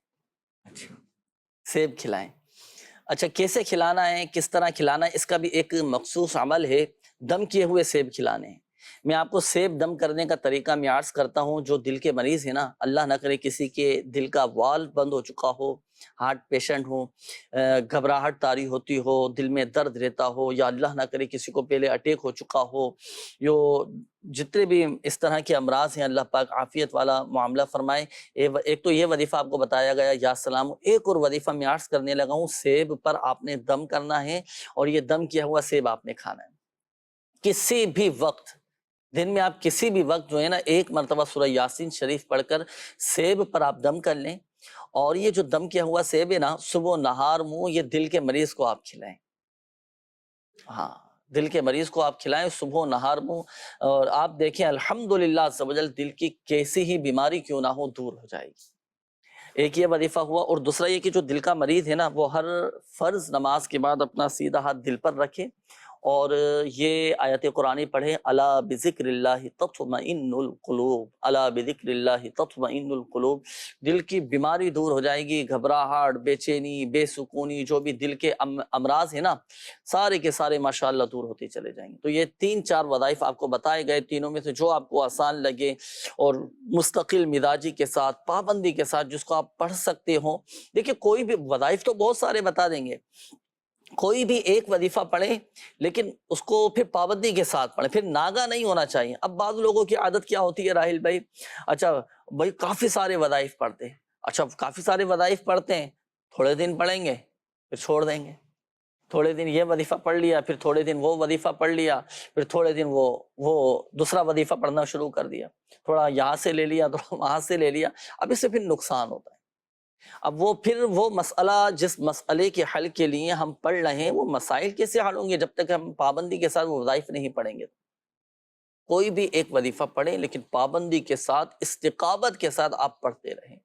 B: سیب کھلائیں، اچھا کیسے کھلانا ہے، کس طرح کھلانا ہے، اس کا بھی ایک مخصوص عمل ہے، دم کیے ہوئے سیب کھلانے ہیں۔ میں آپ کو سیب دم کرنے کا طریقہ میں عرض کرتا ہوں۔ جو دل کے مریض ہیں نا، اللہ نہ کرے کسی کے دل کا وال بند ہو چکا ہو، ہارٹ پیشنٹ ہو، گھبراہٹ طاری ہوتی ہو، دل میں درد رہتا ہو، یا اللہ نہ کرے کسی کو پہلے اٹیک ہو چکا ہو، جتنے بھی اس طرح کے امراض ہیں، اللہ پاک عافیت والا معاملہ فرمائے۔ ایک تو یہ وظیفہ آپ کو بتایا گیا یا سلام، ایک اور وظیفہ میں عرض کرنے لگا ہوں، سیب پر آپ نے دم کرنا ہے، اور یہ دم کیا ہوا سیب آپ نے کھانا ہے۔ کسی بھی وقت، دن میں آپ کسی بھی وقت جو ہے نا، ایک مرتبہ سورہ یاسین شریف پڑھ کر سیب پر آپ دم کر لیں، اور یہ جو دم کیا ہوا سیب ہے نا، صبح و نہار منہ یہ دل کے مریض کو آپ کھلائیں۔ ہاں، دل کے مریض کو آپ کھلائیں صبح و نہار منہ، اور آپ دیکھیں الحمدللہ عز و جل دل کی کیسی ہی بیماری کیوں نہ ہو دور ہو جائے گی۔ ایک یہ وظیفہ ہوا، اور دوسرا یہ کہ جو دل کا مریض ہے نا، وہ ہر فرض نماز کے بعد اپنا سیدھا ہاتھ دل پر رکھے، اور یہ آیت قرآنی پڑھے، الا بذکر اللہ تطمئن القلوب، الا بذکر اللہ تطمئن القلوب۔ دل کی بیماری دور ہو جائے گی، گھبراہٹ، بے چینی، بے سکونی، جو بھی دل کے امراض ہیں نا، سارے کے سارے ماشاءاللہ دور ہوتے چلے جائیں گے۔ تو یہ 3-4 وظائف آپ کو بتائے گئے، تینوں میں سے جو آپ کو آسان لگے اور مستقل مزاجی کے ساتھ، پابندی کے ساتھ جس کو آپ پڑھ سکتے ہوں۔ دیکھیں کوئی بھی وظائف تو بہت سارے بتا دیں گے، کوئی بھی ایک وظیفہ پڑھیں، لیکن اس کو پھر پابندی کے ساتھ پڑھیں، پھر ناگا نہیں ہونا چاہیے۔ اب بعض لوگوں کی عادت کیا ہوتی ہے راہیل بھائی، اچھا بھائی کافی سارے وظائف پڑھتے ہیں، اچھا کافی سارے وظائف پڑھتے ہیں، تھوڑے دن پڑھیں گے پھر چھوڑ دیں گے، تھوڑے دن یہ وظیفہ پڑھ لیا، پھر تھوڑے دن وہ وظیفہ پڑھ لیا، پھر تھوڑے دن وہ دوسرا وظیفہ پڑھنا شروع کر دیا، تھوڑا یہاں سے لے لیا، تھوڑا وہاں سے لے لیا، اب اس سے پھر نقصان ہوتا ہے۔ اب وہ مسئلہ، جس مسئلے کے حل کے لیے ہم پڑھ رہے ہیں، وہ مسائل کیسے حل ہوں گے جب تک ہم پابندی کے ساتھ وہ وظائف نہیں پڑھیں گے؟ کوئی بھی ایک وظیفہ پڑھیں، لیکن پابندی کے ساتھ، استقامت کے ساتھ آپ پڑھتے رہیں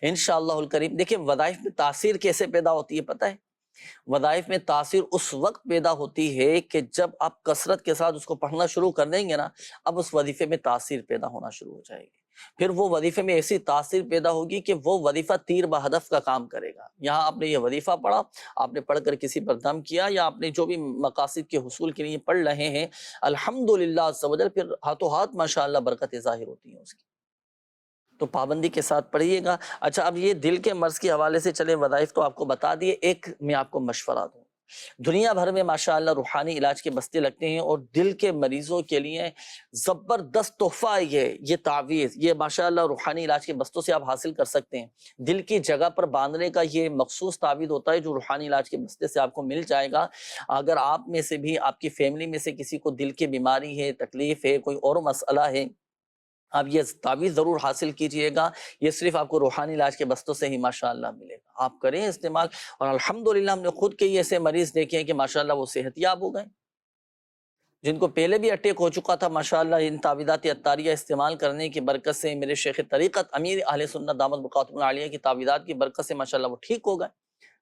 B: انشاءاللہ الکریم۔ دیکھیں وظائف میں تاثیر کیسے پیدا ہوتی ہے پتہ ہے؟ وظائف میں تاثیر اس وقت پیدا ہوتی ہے کہ جب آپ کثرت کے ساتھ اس کو پڑھنا شروع کر دیں گے نا، اب اس وظیفے میں تاثیر پیدا ہونا شروع ہو جائے گی، پھر وہ وظیفے میں ایسی تاثیر پیدا ہوگی کہ وہ وظیفہ تیر بہدف کا کام کرے گا۔ یہاں آپ نے یہ وظیفہ پڑھا، آپ نے پڑھ کر کسی پر دم کیا، یا آپ نے جو بھی مقاصد کے حصول کے لیے پڑھ رہے ہیں، الحمدللہ عز و جل پھر ہاتھوں ہاتھ ماشاءاللہ برکتیں ظاہر ہوتی ہیں اس کی۔ تو پابندی کے ساتھ پڑھیے گا۔ اچھا اب یہ دل کے مرض کے حوالے سے چلے وظائف تو آپ کو بتا دیے، ایک میں آپ کو مشورہ دوں، دنیا بھر میں ماشاءاللہ روحانی علاج کے بستے لگتے ہیں، اور دل کے مریضوں کے لیے زبردست تحفہ یہ تعویذ، یہ ماشاءاللہ روحانی علاج کے بستوں سے آپ حاصل کر سکتے ہیں۔ دل کی جگہ پر باندھنے کا یہ مخصوص تعویذ ہوتا ہے جو روحانی علاج کے بستے سے آپ کو مل جائے گا۔ اگر آپ میں سے بھی، آپ کی فیملی میں سے کسی کو دل کی بیماری ہے، تکلیف ہے، کوئی اور مسئلہ ہے، آپ یہ تعویذ ضرور حاصل کیجئے گا، یہ صرف آپ کو روحانی علاج کے بستوں سے ہی ماشاءاللہ ملے گا، آپ کریں استعمال۔ اور الحمدللہ ہم نے خود کے ایسے مریض دیکھے ہیں کہ ماشاءاللہ وہ صحت یاب ہو گئے، جن کو پہلے بھی اٹیک ہو چکا تھا، ماشاءاللہ ان تعویذات عطاریہ استعمال کرنے کی برکت سے، میرے شیخ طریقت امیر اہل سنت دامت بقاتم العالیہ کی تعویذات کی برکت سے ماشاءاللہ وہ ٹھیک ہو گئے،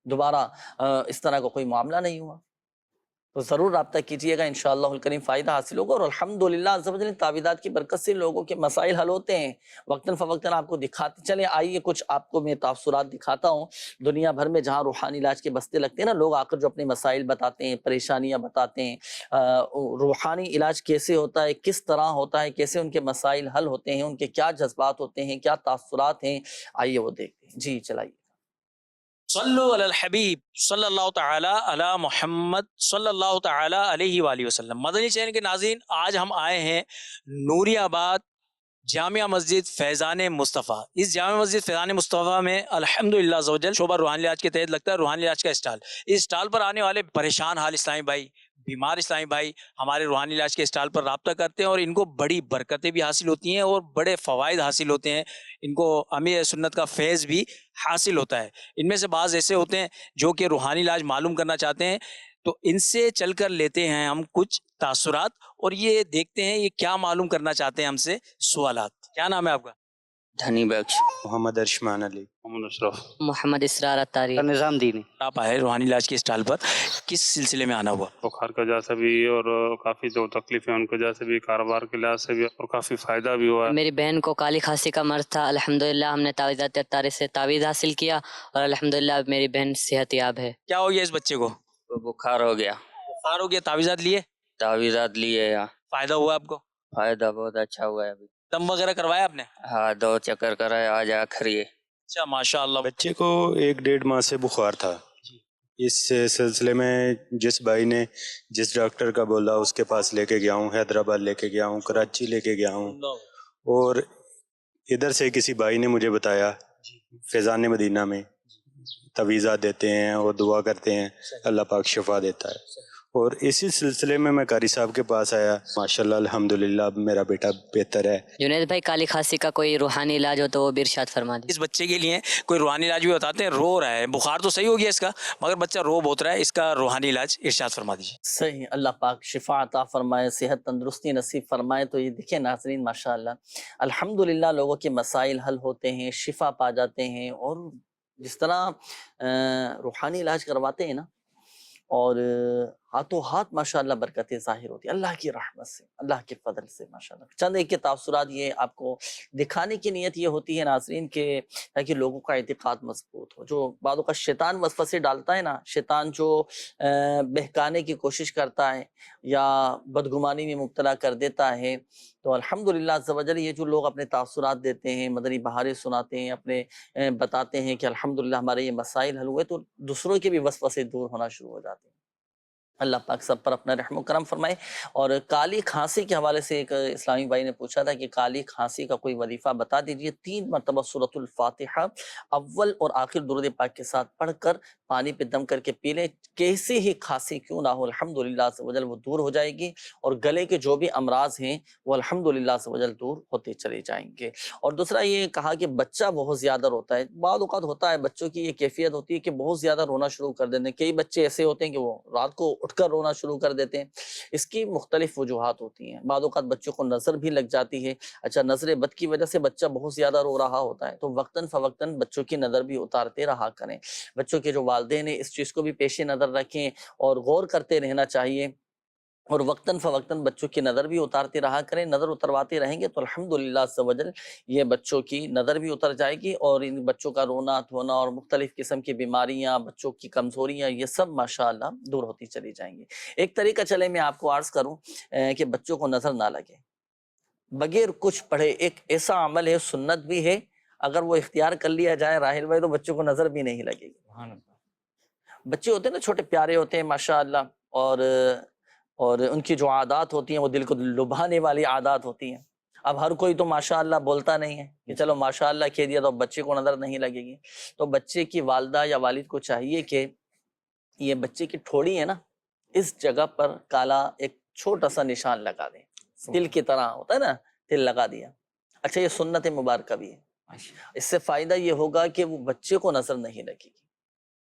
B: دوبارہ اس طرح کا کوئی معاملہ نہیں ہوا۔ تو ضرور رابطہ کیجئے گا، انشاءاللہ الکریم فائدہ حاصل ہوگا، اور الحمدللہ عز و جل تعویذات کی برکت سے لوگوں کے مسائل حل ہوتے ہیں، وقتاً فوقتاً آپ کو دکھاتے چلے۔ آئیے کچھ آپ کو میں تاثرات دکھاتا ہوں دنیا بھر میں جہاں روحانی علاج کے بستے لگتے ہیں نا، لوگ آ کر جو اپنے مسائل بتاتے ہیں، پریشانیاں بتاتے ہیں، روحانی علاج کیسے ہوتا ہے، کس طرح ہوتا ہے، کیسے ان کے مسائل حل ہوتے ہیں، ان کے کیا جذبات ہوتے ہیں، کیا تاثرات ہیں، آئیے وہ دیکھتے ہیں۔ جی چلائیے۔
N: صلو علی الحبیب صلی اللہ تعالی علی محمد صلی اللہ تعالی علیہ وآلہ وسلم۔ مدنی چینل کے ناظرین، آج ہم آئے ہیں نوری آباد جامعہ مسجد فیضان مصطفیٰ۔ اس جامعہ مسجد فیضان مصطفیٰ میں الحمدللہ عز و جل شعبہ روحانی علاج کے تحت لگتا ہے روحانی علاج کا اسٹال۔ اس اسٹال پر آنے والے پریشان حال اسلامی بھائی، بیمار اسلامی بھائی ہمارے روحانی علاج کے اسٹال پر رابطہ کرتے ہیں اور ان کو بڑی برکتیں بھی حاصل ہوتی ہیں اور بڑے فوائد حاصل ہوتے ہیں، ان کو امیر سنت کا فیض بھی حاصل ہوتا ہے۔ ان میں سے بعض ایسے ہوتے ہیں جو کہ روحانی علاج معلوم کرنا چاہتے ہیں، تو ان سے چل کر لیتے ہیں ہم کچھ تاثرات اور یہ دیکھتے ہیں یہ کیا معلوم کرنا چاہتے ہیں ہم سے سوالات۔ کیا نام ہے آپ کا؟
O: دھنی بخش،
P: محمد ارشمان علی،
O: محمد اشرف،
Q: محمد اسرار اتاری،
O: نظام دینی۔
N: آپ آئے روحانی علاج کے اسٹال پر، کس سلسلے میں آنا ہوا؟
R: بخار کا وجہ سے بھی اور کافی جو تکلیف ہے ان کی وجہ سے بھی، کاروبار کے لحاظ سے بھی، اور کافی فائدہ بھی ہوا ہے۔
Q: میری بہن کو کالی کھانسی کا مرض تھا، الحمدللہ ہم نے تعویذات اتاری سے تعویذ حاصل کیا اور الحمدللہ میری بہن صحت یاب ہے۔
N: کیا ہو گیا اس بچے کو؟
O: بخار ہو گیا،
N: بخار ہو گیا، تعویذات لیے؟
O: تعویذات لیے،
N: فائدہ ہوا آپ کو؟
O: فائدہ بہت اچھا ہوا ہے ابھی۔
N: دم وغیرہ کروایا آپ نے؟
O: ہاں 2 چکر کرائے، آج آخری ہے۔
N: اچھا ماشاء اللہ۔
P: بچے کو 1-1.5 ماہ سے بخار تھا۔ اس سلسلے میں جس بھائی نے جس ڈاکٹر کا بولا اس کے پاس لے کے گیا ہوں، حیدرآباد لے کے گیا ہوں، کراچی لے کے گیا ہوں، اور ادھر سے کسی بھائی نے مجھے بتایا فیضان مدینہ میں تعویذات دیتے ہیں اور دعا کرتے ہیں، اللہ پاک شفا دیتا ہے، اور اسی سلسلے میں میں قاری صاحب کے پاس آیا۔ ماشاءاللہ الحمدللہ اب میرا بیٹا بہتر ہے۔
Q: جنید بھائی کالی کھانسی کا کوئی روحانی علاج ہو تو وہ بھی ارشاد فرما دی۔
N: اس بچے کے لیے کوئی روحانی علاج بھی بتاتے ہیں؟ رو رہا ہے، بخار تو صحیح ہو گیا اس کا، مگر بچہ رو بہت رہا ہے، اس کا روحانی علاج ارشاد فرما دیجیے۔
B: صحیح، اللہ پاک شفا عطا فرمائے، صحت تندرستی نصیب فرمائے۔ تو یہ دیکھیں ناظرین، ماشاءاللہ الحمدللہ لوگوں کے مسائل حل ہوتے ہیں، شفا پا جاتے ہیں، اور جس طرح روحانی علاج کرواتے ہیں نا، اور ہاتھوں ہاتھ ماشاءاللہ برکتیں ظاہر ہوتی ہیں اللہ کی رحمت سے، اللہ کے فضل سے ماشاءاللہ۔ چند ایک کے تاثرات یہ آپ کو دکھانے کی نیت یہ ہوتی ہے ناظرین کہ تاکہ لوگوں کا اعتقاد مضبوط ہو۔ جو بعض اوقات شیطان وسوسے ڈالتا ہے نا، شیطان جو بہکانے کی کوشش کرتا ہے یا بدگمانی میں مبتلا کر دیتا ہے، تو الحمدللہ عز و جل یہ جو لوگ اپنے تاثرات دیتے ہیں، مدنی بہاریں سناتے ہیں، اپنے بتاتے ہیں کہ الحمدللہ ہمارے یہ مسائل حل ہوئے، تو دوسروں کے بھی وسوسے دور ہونا شروع ہو جاتے ہیں۔ اللہ پاک سب پر اپنا رحم و کرم فرمائے۔ اور کالی کھانسی کے حوالے سے ایک اسلامی بھائی نے پوچھا تھا کہ کالی کھانسی کا کوئی وظیفہ بتا دیجئے۔ 3 مرتبہ سورۃ الفاتحہ اول اور آخر درود پاک کے ساتھ پڑھ کر پانی پہ دم کر کے پی لیں، کیسی ہی کھانسی کیوں نہ ہو الحمدللہ عز و جل وہ دور ہو جائے گی، اور گلے کے جو بھی امراض ہیں وہ الحمدللہ عز و جل دور ہوتے چلے جائیں گے۔ اور دوسرا یہ کہا کہ بچہ بہت زیادہ روتا ہے، بعض اوقات ہوتا ہے بچوں کی یہ کیفیت ہوتی ہے کہ بہت زیادہ رونا شروع کر دیتے ہیں۔ کئی بچے ایسے ہوتے ہیں کہ وہ رات کو اٹھ کر رونا شروع کر دیتے ہیں۔ اس کی مختلف وجوہات ہوتی ہیں۔ بعض اوقات بچوں کو نظر بھی لگ جاتی ہے، اچھا نظر بد کی وجہ سے بچہ بہت زیادہ رو رہا ہوتا ہے، تو وقتاً فوقتاً بچوں کی نظر بھی اتارتے رہا کریں۔ بچوں کے جو والدین ہیں اس چیز کو بھی پیش نظر رکھیں اور غور کرتے رہنا چاہیے، اور وقتاً فوقتاً بچوں کی نظر بھی اتارتے رہا کریں۔ نظر اترواتے رہیں گے تو الحمدللہ عز و جل یہ بچوں کی نظر بھی اتر جائے گی، اور ان بچوں کا رونا دھونا اور مختلف قسم کی بیماریاں، بچوں کی کمزوریاں، یہ سب ماشاءاللہ دور ہوتی چلی جائیں گی۔ ایک طریقہ چلے میں آپ کو عرض کروں کہ بچوں کو نظر نہ لگے بغیر کچھ پڑھے، ایک ایسا عمل ہے، سنت بھی ہے، اگر وہ اختیار کر لیا جائے راحل بھائی تو بچوں کو نظر بھی نہیں لگے گی۔ بچے ہوتے ہیں نا چھوٹے پیارے ہوتے ہیں ماشاءاللہ، اور ان کی جو عادات ہوتی ہیں وہ دل کو لبھانے والی عادات ہوتی ہیں۔ اب ہر کوئی تو ماشاءاللہ بولتا نہیں ہے کہ چلو ماشاءاللہ کہہ دیا تو بچے کو نظر نہیں لگے گی، تو بچے کی والدہ یا والد کو چاہیے کہ یہ بچے کی ٹھوڑی ہے نا، اس جگہ پر کالا ایک چھوٹا سا نشان لگا دیں، تل کی طرح ہوتا ہے نا، تل لگا دیا۔ اچھا یہ سنت مبارکہ بھی ہے، اس سے فائدہ یہ ہوگا کہ وہ بچے کو نظر نہیں لگے گی۔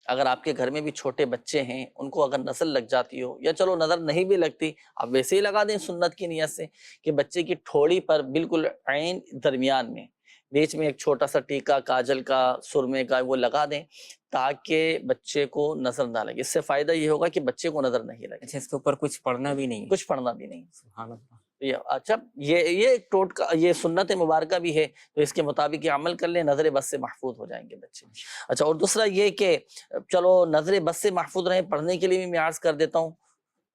B: اگر آپ کے گھر میں بھی چھوٹے بچے ہیں، ان کو اگر نظر لگ جاتی ہو، یا چلو نظر نہیں بھی لگتی، آپ ویسے ہی لگا دیں سنت کی نیت سے کہ بچے کی ٹھوڑی پر بالکل عین درمیان میں بیچ میں ایک چھوٹا سا ٹیکا کاجل کا سرمے کا وہ لگا دیں تاکہ بچے کو نظر نہ لگے۔ اس سے فائدہ یہ ہوگا کہ بچے کو نظر نہیں لگے۔
I: اچھا اس کے اوپر کچھ پڑھنا بھی نہیں؟
B: کچھ پڑھنا بھی نہیں۔
I: سبحان اللہ۔
B: اچھا یہ ایک ٹوٹکا، یہ سنت مبارکہ بھی ہے، تو اس کے مطابق یہ عمل کر لیں، نظر بد سے محفوظ ہو جائیں گے بچے۔ اچھا اور دوسرا یہ کہ چلو نظر بد سے محفوظ رہیں، پڑھنے کے لیے بھی میں عرض کر دیتا ہوں،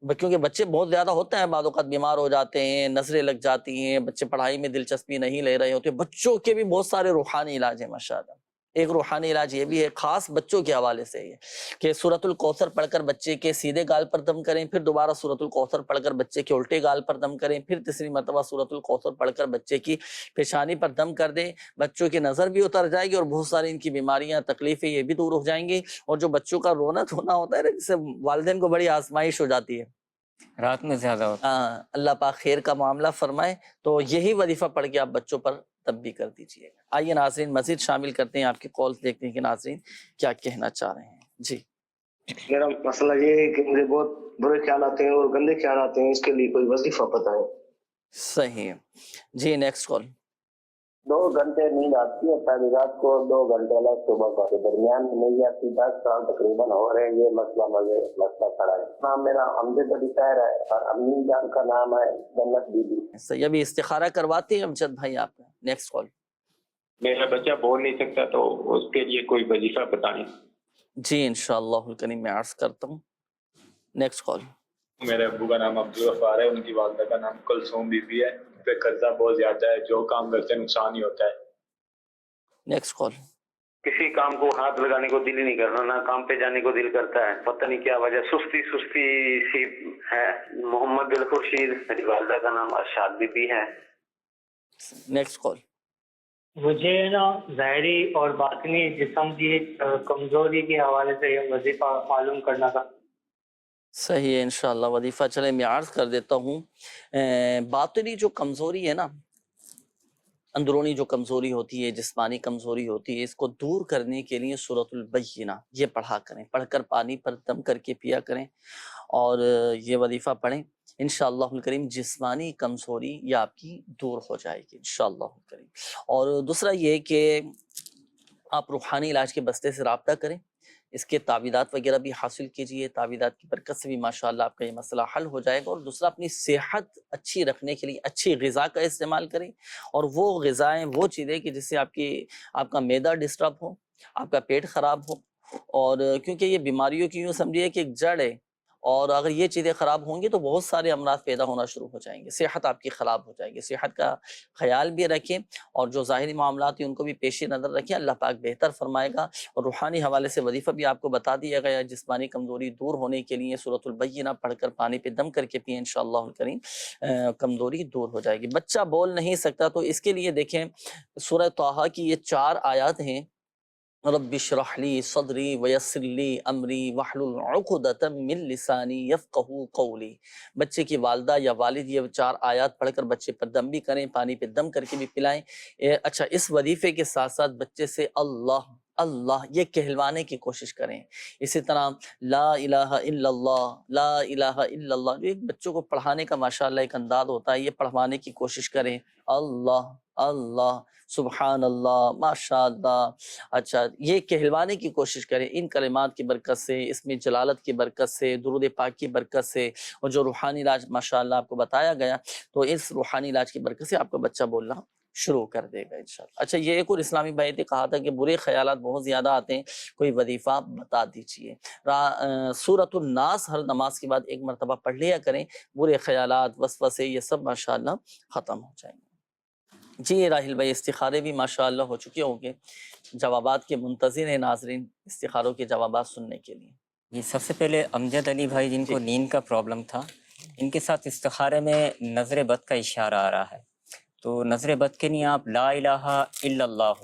B: کیونکہ بچے بہت زیادہ ہوتے ہیں، بعض اوقات بیمار ہو جاتے ہیں، نظریں لگ جاتی ہیں، بچے پڑھائی میں دلچسپی نہیں لے رہے ہوتے۔ بچوں کے بھی بہت سارے روحانی علاج ہیں ماشاءاللہ۔ ایک روحانی علاج یہ بھی ہے خاص بچوں کے حوالے سے یہ کہ سورۃ الکوثر پڑھ کر بچے کے سیدھے گال پر دم کریں، پھر دوبارہ سورۃ الکوثر پڑھ کر بچے کے الٹے گال پر دم کریں، پھر تیسری مرتبہ سورۃ الکوثر پڑھ کر بچے کی پیشانی پر دم کر دیں. بچوں کی نظر بھی اتر جائے گی اور بہت ساری ان کی بیماریاں تکلیفیں یہ بھی دور ہو جائیں گی. اور جو بچوں کا رونا دھونا ہوتا ہے نا، جس سے والدین کو بڑی آزمائش ہو جاتی ہے،
I: رات میں زیادہ ہوتا
B: ہاں، اللہ پاک خیر کا معاملہ فرمائے. تو یہی وظیفہ پڑھ کے آپ بچوں پر تب بھی کر دیجیے. آئیے ناظرین مزید شامل کرتے ہیں آپ کی کالز، دیکھتے ہیں کہ ناظرین کیا کہنا چاہ رہے ہیں. جی
K: میرا مسئلہ یہ ہے کہ مجھے بہت برے خیال آتے ہیں اور گندے خیال آتے ہیں، اس کے لیے کوئی وظیفہ بتائیں.
B: صحیح ہے جی. Next call.
S: 2 گھنٹے نیند آتی ہے پہلی رات کو، 2 گھنٹے الگ صبح کا، درمیان میں نہیں آتی. 10 سال تقریباً ہو رہے ہیں یہ مسئلہ کھڑا ہے. نام میرا امجد علی طاہر ہے اور امی جان کا نام ہے جنت بی بی.
B: صحیح. ابھی استخارہ کرواتے ہیں امجد بھائی آپ کا. Next call.
T: میرا بچہ بول نہیں سکتا تو اس کے لیے کوئی وظیفہ بتائیں.
B: جی انشاءاللہ الکریم میں عرض کرتا ہوں. Next call.
U: میرے ابو کا نام عبدالغفار ہے، ان کی والدہ کا نام کلثوم بی بی ہے. ان پہ قرضہ بہت زیادہ ہے، جو کام کرتے ہیں نقصان ہی ہوتا ہے.
B: Next call.
V: کسی کام کو ہاتھ لگانے کو دل ہی نہیں کرتا، نہ کام پہ جانے کو دل کرتا ہے، پتہ نہیں کیا وجہ، سستی سی ہے. محمد دلخورشید، میری والدہ کا نام ارشاد بی بی ہے.
B: Next call.
W: مجھے نا ظاہری اور باطنی جسم کی کمزوری کے حوالے سے یہ وظیفہ معلوم کرنا تھا.
B: صحیح ہے انشاءاللہ وظیفہ چلے میں عرض کر دیتا ہوں. باطنی جو کمزوری ہے نا، اندرونی جو کمزوری ہوتی ہے، جسمانی کمزوری ہوتی ہے، اس کو دور کرنے کے لیے سورۃ البینہ یہ پڑھا کریں. پڑھ کر پانی پر دم کر کے پیا کریں اور یہ وظیفہ پڑھیں. انشاءاللہ الکریم جسمانی کمزوری یہ آپ کی دور ہو جائے گی انشاءاللہ الکریم. اور دوسرا یہ کہ آپ روحانی علاج کے بستے سے رابطہ کریں، اس کے تعویذات وغیرہ بھی حاصل کیجئے. تعویذات کی برکت سے بھی ماشاءاللہ آپ کا یہ مسئلہ حل ہو جائے گا. اور دوسرا اپنی صحت اچھی رکھنے کے لیے اچھی غذا کا استعمال کریں، اور وہ غذائیں وہ چیزیں کہ جس سے آپ کا معدہ ڈسٹرب ہو، آپ کا پیٹ خراب ہو. اور کیونکہ یہ بیماریوں کی یوں سمجھیے کہ ایک جڑ ہے، اور اگر یہ چیزیں خراب ہوں گی تو بہت سارے امراض پیدا ہونا شروع ہو جائیں گے، صحت آپ کی خراب ہو جائے گی. صحت کا خیال بھی رکھیں اور جو ظاہری معاملات ہیں ان کو بھی پیش نظر رکھیں. اللہ پاک بہتر فرمائے گا. اور روحانی حوالے سے وظیفہ بھی آپ کو بتا دیا گیا. جسمانی کمزوری دور ہونے کے لیے سورۃ البینہ پڑھ کر پانی پہ دم کر کے پئیں، انشاءاللہ الکریم کمزوری دور ہو جائے گی. بچہ بول نہیں سکتا تو اس کے لیے دیکھیں سورہ طٰہٰ کی یہ 4 آیات ہیں. رب اشرح لی صدری ویسر لی امری واحلل عقدۃ من لسانی یفقہوا قولی. بچے کی والدہ یا والد یہ 4 آیات پڑھ کر بچے پر دم بھی کریں، پانی پہ دم کر کے بھی پلائیں. اچھا، اس وظیفے کے ساتھ ساتھ بچے سے اللہ اللہ یہ کہلوانے کی کوشش کریں. اسی طرح لا الہ الا اللہ، لا الہ الا اللہ، جو ایک بچوں کو پڑھانے کا ماشاءاللہ ایک انداز ہوتا ہے، یہ پڑھوانے کی کوشش کریں. اللہ اللہ، سبحان اللہ، ماشاءاللہ. اچھا، یہ کہلوانے کی کوشش کریں ان کلمات کی برکت سے، اس میں جلالت کی برکت سے، درود پاک کی برکت سے. اور جو روحانی علاج ماشاءاللہ آپ کو بتایا گیا تو اس روحانی علاج کی برکت سے آپ کا بچہ بولنا شروع کر دے گا انشاءاللہ. اچھا، یہ ایک اور اسلامی بھائی نے کہا تھا کہ برے خیالات بہت زیادہ آتے ہیں، کوئی وظیفہ بتا دیجئے. سورۃ الناس ہر نماز کے بعد ایک مرتبہ پڑھ لیا کریں، برے خیالات، وسوسے یہ سب ماشاءاللہ ختم ہو جائیں گے. جی راہیل بھائی، استخارے بھی ماشاءاللہ ہو چکے ہوں گے، جوابات کے منتظر ہیں ناظرین استخاروں کے جوابات سننے کے لیے.
I: یہ سب سے پہلے امجد علی بھائی جن کو نیند کا پرابلم تھا، ان کے ساتھ استخارے میں نظر بد کا اشارہ آ رہا ہے. تو نظر بد کے لیے آپ لا الہ الا اللہ،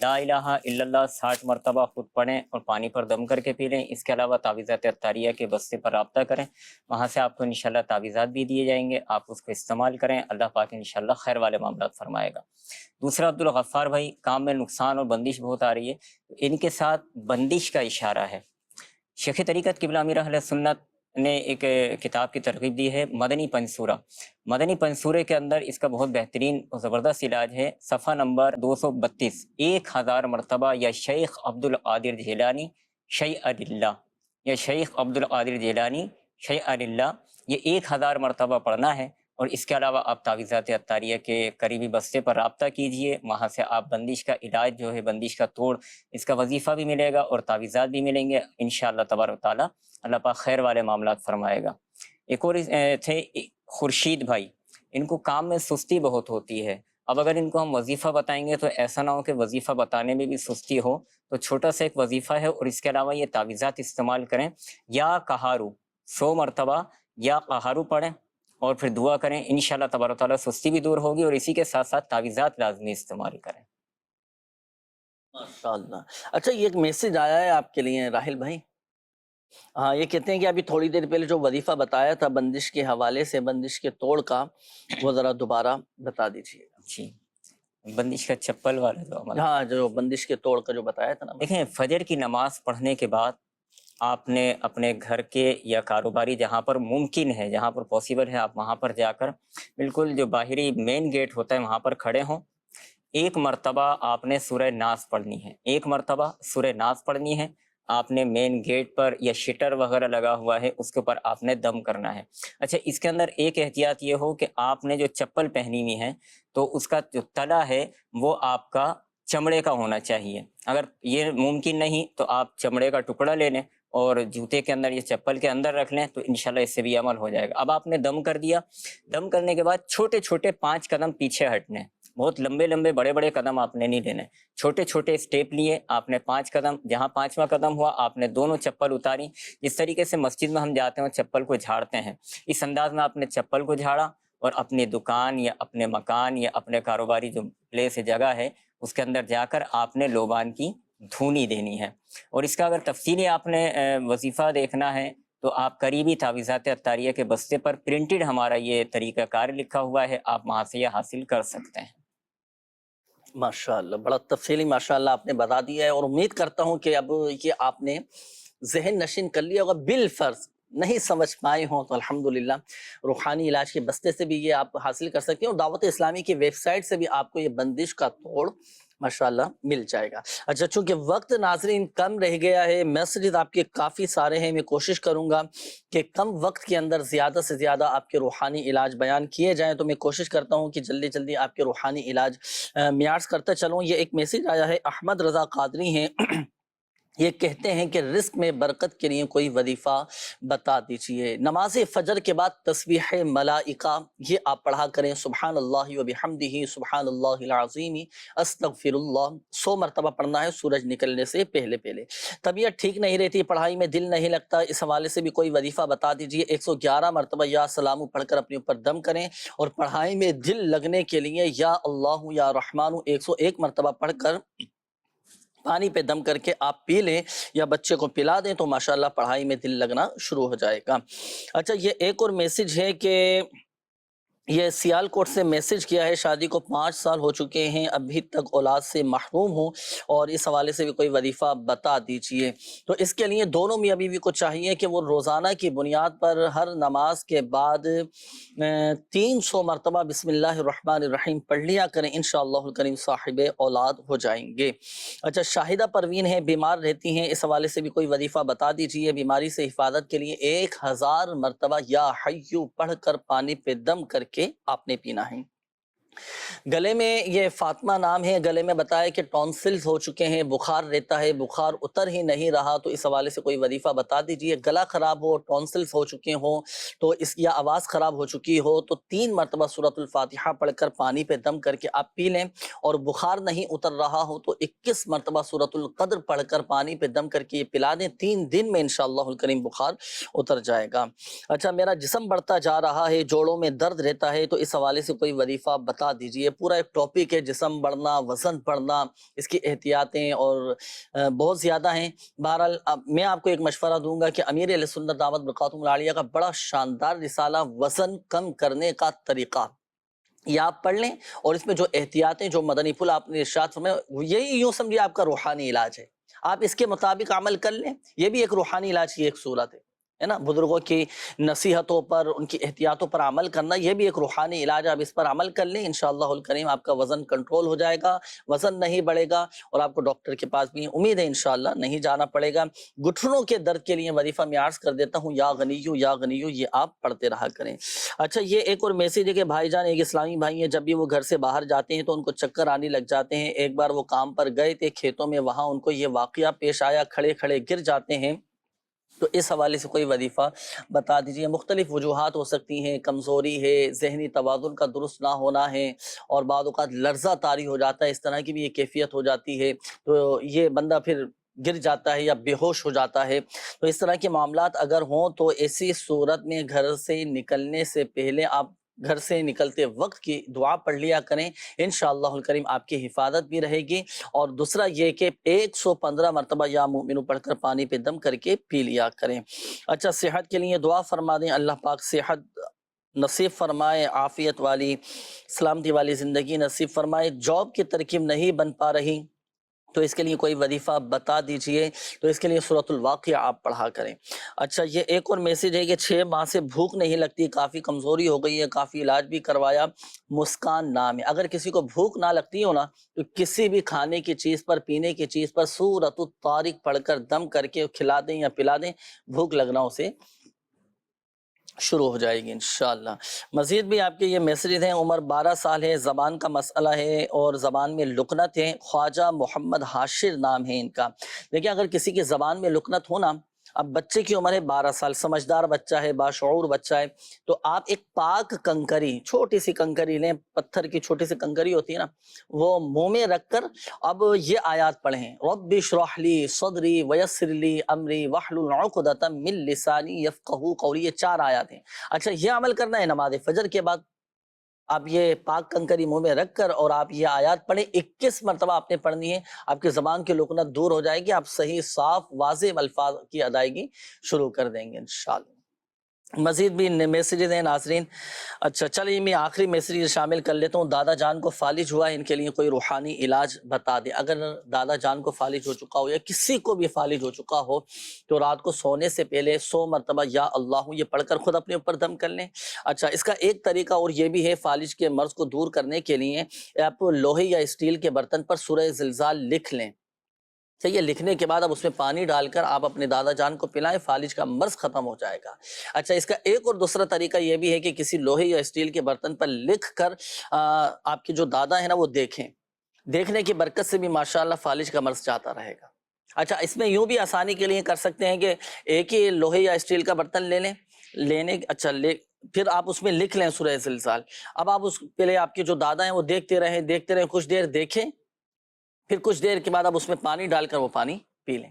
I: لا الہ الا اللہ 60 مرتبہ خود پڑھیں اور پانی پر دم کر کے پی لیں. اس کے علاوہ تعویذات عطاریہ کے بستے پر رابطہ کریں، وہاں سے آپ کو انشاءاللہ تعویذات بھی دیے جائیں گے، آپ اس کو استعمال کریں، اللہ پاک انشاءاللہ خیر والے معاملات فرمائے گا. دوسرا عبدالغفار بھائی، کام میں نقصان اور بندش بہت آ رہی ہے، ان کے ساتھ بندش کا اشارہ ہے. شیخ طریقت قبلہ امیر اہل سنت نے ایک کتاب کی ترغیب دی ہے، مدنی پنصورہ. مدنی پنصورے کے اندر اس کا بہت بہترین اور زبردست علاج ہے. صفحہ نمبر 232، 1000 مرتبہ یا شیخ عبدالقادر جیلانی شیء للہ، یا شیخ عبدالقادر جیلانی شیء للہ، یہ 1000 مرتبہ پڑھنا ہے. اور اس کے علاوہ آپ تعویذات عطاریہ کے قریبی بستے پر رابطہ کیجئے، وہاں سے آپ بندش کا علاج جو ہے، بندش کا توڑ، اس کا وظیفہ بھی ملے گا اور تعویذات بھی ملیں گے انشاءاللہ تبارک و تعالیٰ. اللہ پاک خیر والے معاملات فرمائے گا. ایک اور تھے خورشید بھائی، ان کو کام میں سستی بہت ہوتی ہے، اب اگر ان کو ہم وظیفہ بتائیں گے تو ایسا نہ ہو کہ وظیفہ بتانے میں بھی سستی ہو، تو چھوٹا سا ایک وظیفہ ہے، اور اس کے علاوہ یہ تعویذات استعمال کریں، یا قہارو 100 مرتبہ یا قہارو پڑھیں اور پھر دعا کریں، انشاءاللہ تبارک تعالیٰ سستی بھی دور ہوگی، اور اسی کے ساتھ ساتھ تعویذات لازمی استعمال کریں۔
B: ماشاءاللہ۔ اچھا یہ ایک میسج آیا ہے آپ کے لیے راحل بھائی، ہاں یہ کہتے ہیں کہ ابھی تھوڑی دیر پہلے جو وظیفہ بتایا تھا بندش کے حوالے سے، بندش کے توڑ کا، وہ ذرا دوبارہ بتا دیجیے۔
I: جی، بندش کا چپل والا جو عمل،
B: ہاں جو بندش کے توڑ کا جو بتایا تھا نا،
I: دیکھیں فجر کی نماز پڑھنے کے بعد آپ نے اپنے گھر کے یا کاروباری جہاں پر ممکن ہے، جہاں پر پاسبل ہے، آپ وہاں پر جا کر بالکل جو باہری مین گیٹ ہوتا ہے وہاں پر کھڑے ہوں، ایک مرتبہ آپ نے سورہ ناس پڑھنی ہے، ایک مرتبہ سورہ ناس پڑھنی ہے، آپ نے مین گیٹ پر یا شٹر وغیرہ لگا ہوا ہے اس کے اوپر آپ نے دم کرنا ہے۔ اچھا اس کے اندر ایک احتیاط یہ ہو کہ آپ نے جو چپل پہنی ہوئی ہے تو اس کا جو تلا ہے وہ آپ کا چمڑے کا ہونا چاہیے، اگر یہ ممکن نہیں تو آپ چمڑے کا ٹکڑا لے لیں اور جوتے کے اندر یا چپل کے اندر رکھ لیں، تو انشاءاللہ اس سے بھی عمل ہو جائے گا۔ اب آپ نے دم کر دیا، دم کرنے کے بعد چھوٹے چھوٹے 5 قدم پیچھے ہٹنے، بہت لمبے لمبے بڑے بڑے قدم آپ نے نہیں لینے، چھوٹے چھوٹے اسٹیپ لیے آپ نے 5 قدم، جہاں 5واں قدم ہوا آپ نے دونوں چپل اتاری، جس طریقے سے مسجد میں ہم جاتے ہیں چپل کو جھاڑتے ہیں، اس انداز میں آپ نے چپل کو جھاڑا، اور اپنی دکان یا اپنے مکان یا اپنے کاروباری جو پلیس جگہ ہے اس کے اندر جا کر آپ نے لوبان کی دھونی دینی ہے۔ اور اس کا اگر تفصیلی آپ نے وظیفہ دیکھنا ہے تو آپ قریبی تعویذات عطاریہ کے بستے پر پرنٹڈ ہمارا یہ طریقہ کار لکھا ہوا ہے، آپ وہاں سے یہ حاصل کر سکتے ہیں۔
B: ماشاءاللہ بڑا تفصیلی ماشاءاللہ آپ نے بتا دیا ہے، اور امید کرتا ہوں کہ اب یہ آپ نے ذہن نشین کر لیا ہوگا، بالفرض نہیں سمجھ پائے ہوں تو الحمدللہ روحانی علاج کے بستے سے بھی یہ آپ حاصل کر سکتے ہیں، اور دعوت اسلامی کی ویب سائٹ سے بھی آپ کو یہ بندش کا توڑ ماشاءاللہ مل جائے گا۔ اچھا چونکہ وقت ناظرین کم رہ گیا ہے، میسیجز آپ کے کافی سارے ہیں، میں کوشش کروں گا کہ کم وقت کے اندر زیادہ سے زیادہ آپ کے روحانی علاج بیان کیے جائیں، تو میں کوشش کرتا ہوں کہ جلدی جلدی آپ کے روحانی علاج میعارز کرتا چلوں۔ یہ ایک میسیج آیا ہے، احمد رضا قادری ہیں، یہ کہتے ہیں کہ رزق میں برکت کے لیے کوئی وظیفہ بتا دیجئے۔ نماز فجر کے بعد تسبیح ملائکہ یہ آپ پڑھا کریں، سبحان اللہ و بحمدہ سبحان اللہ العظیم استغفر اللہ، 100 مرتبہ پڑھنا ہے سورج نکلنے سے پہلے پہلے۔ طبیعت ٹھیک نہیں رہتی، پڑھائی میں دل نہیں لگتا، اس حوالے سے بھی کوئی وظیفہ بتا دیجئے۔ 111 مرتبہ یا سلام پڑھ کر اپنے اوپر دم کریں، اور پڑھائی میں دل لگنے کے لیے یا اللہ یا رحمان 101 مرتبہ پڑھ کر پانی پہ دم کر کے آپ پی لیں یا بچے کو پلا دیں، تو ماشاءاللہ پڑھائی میں دل لگنا شروع ہو جائے گا۔ اچھا یہ ایک اور میسج ہے کہ یہ سیال کوٹ سے میسج کیا ہے، شادی کو 5 سال ہو چکے ہیں، ابھی تک اولاد سے محروم ہوں، اور اس حوالے سے بھی کوئی وظیفہ بتا دیجئے۔ تو اس کے لیے دونوں میاں بیوی کو چاہیے کہ وہ روزانہ کی بنیاد پر ہر نماز کے بعد 300 مرتبہ بسم اللہ الرحمن الرحیم پڑھ لیا کریں، انشاءاللہ الکریم صاحب اولاد ہو جائیں گے۔ اچھا شاہدہ پروین ہے، بیمار رہتی ہیں، اس حوالے سے بھی کوئی وظیفہ بتا دیجئے۔ بیماری سے حفاظت کے لیے 1000 مرتبہ یا حیو پڑھ کر پانی پہ دم کر کے آپ نے پینا ہے۔ گلے میں یہ فاطمہ نام ہے، گلے میں بتایا کہ ٹونسلز ہو چکے ہیں، بخار رہتا ہے، بخار اتر ہی نہیں رہا، تو اس حوالے سے کوئی وظیفہ بتا دیجئے۔ گلا خراب ہو، ٹونسلز ہو چکے ہوں تو یا آواز خراب ہو چکی ہو تو 3 مرتبہ سورۃ الفاتحہ پڑھ کر پانی پہ دم کر کے آپ پی لیں، اور بخار نہیں اتر رہا ہو تو 21 مرتبہ سورۃ القدر پڑھ کر پانی پہ دم کر کے یہ پلا دیں، 3 دن میں انشاءاللہ الکریم بخار اتر جائے گا۔ اچھا میرا جسم بڑھتا جا رہا ہے، جوڑوں میں درد رہتا ہے، تو اس حوالے سے کوئی وظیفہ بتا دیجئے۔ پورا ایک ٹاپک ہے، جسم بڑھنا، وزن بڑھنا، اس کی احتیاطیں اور بہت زیادہ ہیں۔ بہرحال میں آپ کو ایک مشورہ دوں گا کہ امیر اہل سنت دعوت برکاتہم العالیہ کا بڑا شاندار رسالہ وزن کم کرنے کا طریقہ، یہ آپ پڑھ لیں، اور اس میں جو احتیاطیں جو مدنی پھول آپ نے ارشاد فرمایا، یہی یوں سمجھے آپ کا روحانی علاج ہے، آپ اس کے مطابق عمل کر لیں، یہ بھی ایک روحانی علاج کی ایک صورت ہے نا۔ بزرگوں کی نصیحتوں پر، ان کی احتیاطوں پر عمل کرنا، یہ بھی ایک روحانی علاج ہے، آپ اس پر عمل کر لیں، انشاءاللہ الکریم آپ کا وزن کنٹرول ہو جائے گا، وزن نہیں بڑھے گا، اور آپ کو ڈاکٹر کے پاس بھی امید ہے انشاءاللہ نہیں جانا پڑے گا۔ گھٹنوں کے درد کے لیے وظیفہ میں عرض کر دیتا ہوں، یا غنیو یا غنیو، یہ آپ پڑھتے رہا کریں۔ اچھا یہ ایک اور میسیج ہے کہ بھائی جان، ایک اسلامی بھائی ہیں، جب بھی وہ گھر سے باہر جاتے ہیں تو ان کو چکر آنے لگ جاتے ہیں۔ ایک بار وہ کام پر گئے تھے کھیتوں میں، وہاں ان کو یہ واقعہ پیش آیا، کھڑے کھڑے گر جاتے ہیں، تو اس حوالے سے کوئی وظیفہ بتا دیجیے. مختلف وجوہات ہو سکتی ہیں، کمزوری ہے، ذہنی توازن کا درست نہ ہونا ہے، اور بعض اوقات لرزہ طاری ہو جاتا ہے، اس طرح کی بھی یہ کیفیت ہو جاتی ہے، تو یہ بندہ پھر گر جاتا ہے یا بے ہوش ہو جاتا ہے. تو اس طرح کے معاملات اگر ہوں تو ایسی صورت میں گھر سے نکلنے سے پہلے آپ گھر سے نکلتے وقت کی دعا پڑھ لیا کریں، انشاءاللہ الکریم آپ کی حفاظت بھی رہے گی. اور دوسرا یہ کہ 115 مرتبہ یا مومنو پڑھ کر پانی پہ دم کر کے پی لیا کریں. اچھا، صحت کے لیے دعا فرما دیں، اللہ پاک صحت نصیب فرمائے، عافیت والی سلامتی والی زندگی نصیب فرمائے. جاب کی ترکیب نہیں بن پا رہی تو اس کے لیے کوئی وظیفہ بتا دیجئے. تو اس کے لیے سورۃ الواقعہ آپ پڑھا کریں. اچھا، یہ ایک اور میسیج ہے کہ 6 ماہ سے بھوک نہیں لگتی، کافی کمزوری ہو گئی ہے، کافی علاج بھی کروایا. مسکان نام ہے. اگر کسی کو بھوک نہ لگتی ہو نا تو کسی بھی کھانے کی چیز پر، پینے کی چیز پر سورۃ الطارق پڑھ کر دم کر کے کھلا دیں یا پلا دیں، بھوک لگنا اسے شروع ہو جائے گی انشاءاللہ. مزید بھی آپ کے یہ میسیجز ہیں. عمر 12 سال ہے، زبان کا مسئلہ ہے اور زبان میں لکنت ہے. خواجہ محمد حاشر نام ہے ان کا. دیکھیں، اگر کسی کی زبان میں لکنت ہونا، اب بچے کی عمر ہے 12 سال، سمجھدار بچہ ہے، باشعور بچہ ہے، تو آپ ایک پاک کنکری، چھوٹی سی کنکری لیں، پتھر کی چھوٹی سی کنکری ہوتی ہے نا، وہ منہ میں رکھ کر اب یہ آیات پڑھیں: رب اشرح لی صدری ویسر لی امری واحلل عقدۃ من لسانی یفقہوا قولی. یہ 4 آیات ہیں. اچھا، یہ عمل کرنا ہے نماز فجر کے بعد. آپ یہ پاک کنکری منہ میں رکھ کر اور آپ یہ آیات پڑھیں. 21 مرتبہ آپ نے پڑھنی ہے. آپ کی زبان کی لکنت دور ہو جائے گی، آپ صحیح صاف واضح الفاظ کی ادائیگی شروع کر دیں گے انشاءاللہ. مزید بھی میسیجز ہیں ناظرین. اچھا چلیے، میں آخری میسیج شامل کر لیتا ہوں. دادا جان کو فالج ہوا ہے، ان کے لیے کوئی روحانی علاج بتا دیں. اگر دادا جان کو فالج ہو چکا ہو یا کسی کو بھی فالج ہو چکا ہو تو رات کو سونے سے پہلے 100 مرتبہ یا اللہ یہ پڑھ کر خود اپنے اوپر دم کر لیں. اچھا، اس کا ایک طریقہ اور یہ بھی ہے، فالج کے مرض کو دور کرنے کے لیے آپ لوہے یا اسٹیل کے برتن پر سورہ زلزال لکھ لیں. صحیح ہے، لکھنے کے بعد اب اس میں پانی ڈال کر آپ اپنے دادا جان کو پلائیں، فالج کا مرض ختم ہو جائے گا. اچھا، اس کا ایک اور دوسرا طریقہ یہ بھی ہے کہ کسی لوہے یا اسٹیل کے برتن پر لکھ کر آپ کے جو دادا ہیں نا وہ دیکھیں، دیکھنے کی برکت سے بھی ماشاءاللہ فالج کا مرض جاتا رہے گا. اچھا، اس میں یوں بھی آسانی کے لیے کر سکتے ہیں کہ ایک ہی لوہے یا اسٹیل کا برتن لے لیں، پھر آپ اس میں لکھ لیں سورہ زلزال. اب آپ اس پہلے آپ کے جو دادا ہیں وہ دیکھتے رہیں، کچھ دیر دیکھیں، پھر کچھ دیر کے بعد اب اس میں پانی ڈال کر وہ پانی پی لیں.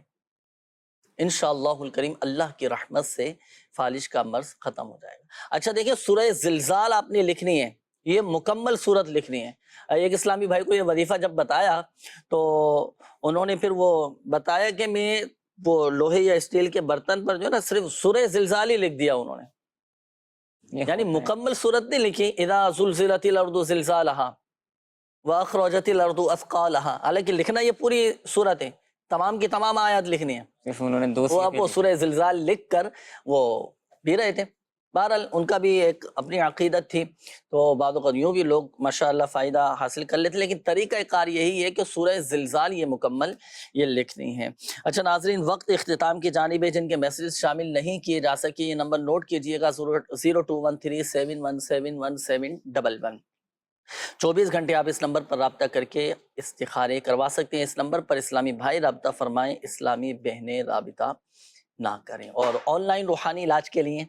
B: انشاءاللہ الکریم اللہ کی رحمت سے فالج کا مرض ختم ہو جائے گا. اچھا دیکھیں، سورہ زلزال آپ نے لکھنی ہے، یہ مکمل صورت لکھنی ہے. ایک اسلامی بھائی کو یہ وظیفہ جب بتایا تو انہوں نے پھر وہ بتایا کہ میں وہ لوہے یا اسٹیل کے برتن پر جو ہے نا صرف سورہ زلزال ہی لکھ دیا انہوں نے، یعنی مکمل صورت نہیں لکھی. اذا زلزلت الارض زلزالها وَأَخْرَجَتِ الْأَرْضُ أَثْقَالَهَا. حالانکہ لکھنا یہ پوری صورت ہے، تمام کی تمام آیات لکھنی ہیں.
I: انہوں نے
B: وہ آپ وہ سورہ زلزال لکھ کر وہ پی رہے تھے. بہرحال ان کا بھی ایک اپنی عقیدت تھی، تو بعض اوقات یوں بھی لوگ ماشاءاللہ فائدہ حاصل کر لیتے، لیکن طریقہ کار یہی ہے کہ سورہ زلزال یہ مکمل یہ لکھنی ہے. اچھا ناظرین، وقت اختتام کی جانب ہے. جن کے میسیجز شامل نہیں کیے جا سکے یہ نمبر نوٹ کیجئے گا: 0213717111. 24 گھنٹے آپ اس نمبر پر رابطہ کر کے استخارے کروا سکتے ہیں. اس نمبر پر اسلامی بھائی رابطہ فرمائیں، اسلامی بہنیں رابطہ نہ کریں. اور آن لائن روحانی علاج کے لیے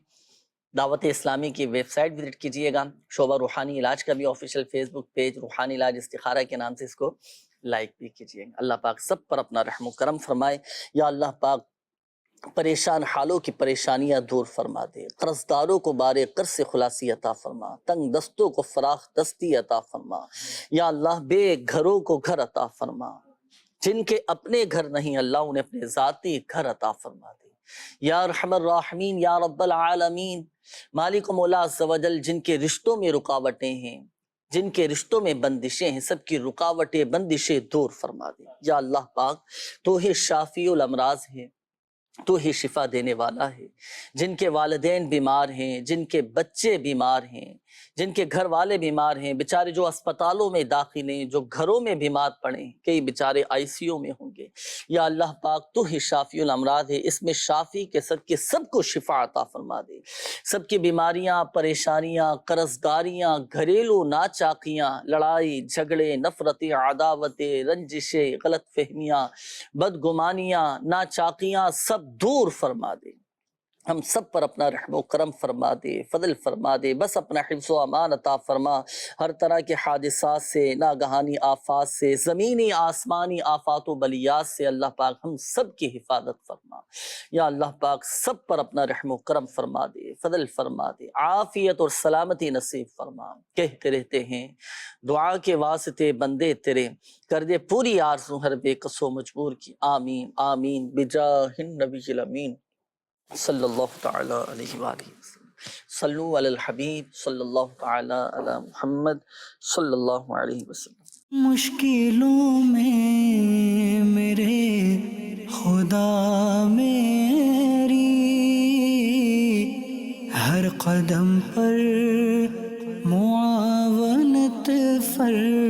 B: دعوت اسلامی کی ویب سائٹ وزٹ کیجئے گا. شعبہ روحانی علاج کا بھی آفیشیل فیس بک پیج روحانی علاج استخارہ کے نام سے اس کو لائک بھی کیجئے گا. اللہ پاک سب پر اپنا رحم و کرم فرمائے. یا اللہ پاک پریشان حالوں کی پریشانیاں دور فرما دے، قرض داروں کو بارے قرض سے خلاصی عطا فرما، تنگ دستوں کو فراخ دستی عطا فرما. یا اللہ بے گھروں کو گھر عطا فرما، جن کے اپنے گھر نہیں اللہ انہیں اپنے ذاتی گھر عطا فرما دے. یا ارحم الراحمین، یا رب العالمین، مالک و مولا عز و جل، جن کے رشتوں میں رکاوٹیں ہیں، جن کے رشتوں میں بندشیں ہیں، سب کی رکاوٹیں بندشیں دور فرما دے. یا اللہ پاک تو ہی شافی الامراض ہے، تو ہی شفا دینے والا ہے. جن کے والدین بیمار ہیں، جن کے بچے بیمار ہیں، جن کے گھر والے بیمار ہیں، بیچارے جو اسپتالوں میں داخل ہیں، جو گھروں میں بیمار پڑے ہیں، کئی بیچارے آئی سی یو میں ہوں گے. یا اللہ پاک تو ہی شافی الامراض ہے، اس میں شافی کے سب کو شفا عطا فرما دے. سب کی بیماریاں، پریشانیاں، قرض داریاں، گھریلو ناچاکیاں، لڑائی جھگڑے، نفرتیں، عداوتیں، رنجشیں، غلط فہمیاں، بدگمانیاں، ناچاکیاں سب دور فرما دے. ہم سب پر اپنا رحم و کرم فرما دے، فضل فرما دے، بس اپنا حفظ و امان عطا فرما، ہر طرح کے حادثات سے، ناگہانی آفات سے، زمینی آسمانی آفات و بلیات سے اللہ پاک ہم سب کی حفاظت فرما۔ یا اللہ پاک سب پر اپنا رحم و کرم فرما دے، فضل فرما دے، عافیت اور سلامتی نصیب فرما۔ کہتے رہتے ہیں دعا کے واسطے بندے تیرے، کر دے پوری آرزو ہر بے کس و مجبور کی، آمین آمین بجاہ النبی الامین صلی اللہ تعالی علیہ وآلہ وسلم۔ صلو علی الحبیب صلی اللہ تعالی علی محمد صلی اللہ علیہ وسلم۔
A: مشکلوں میں میرے خدا میری ہر قدم پر معاونت فرما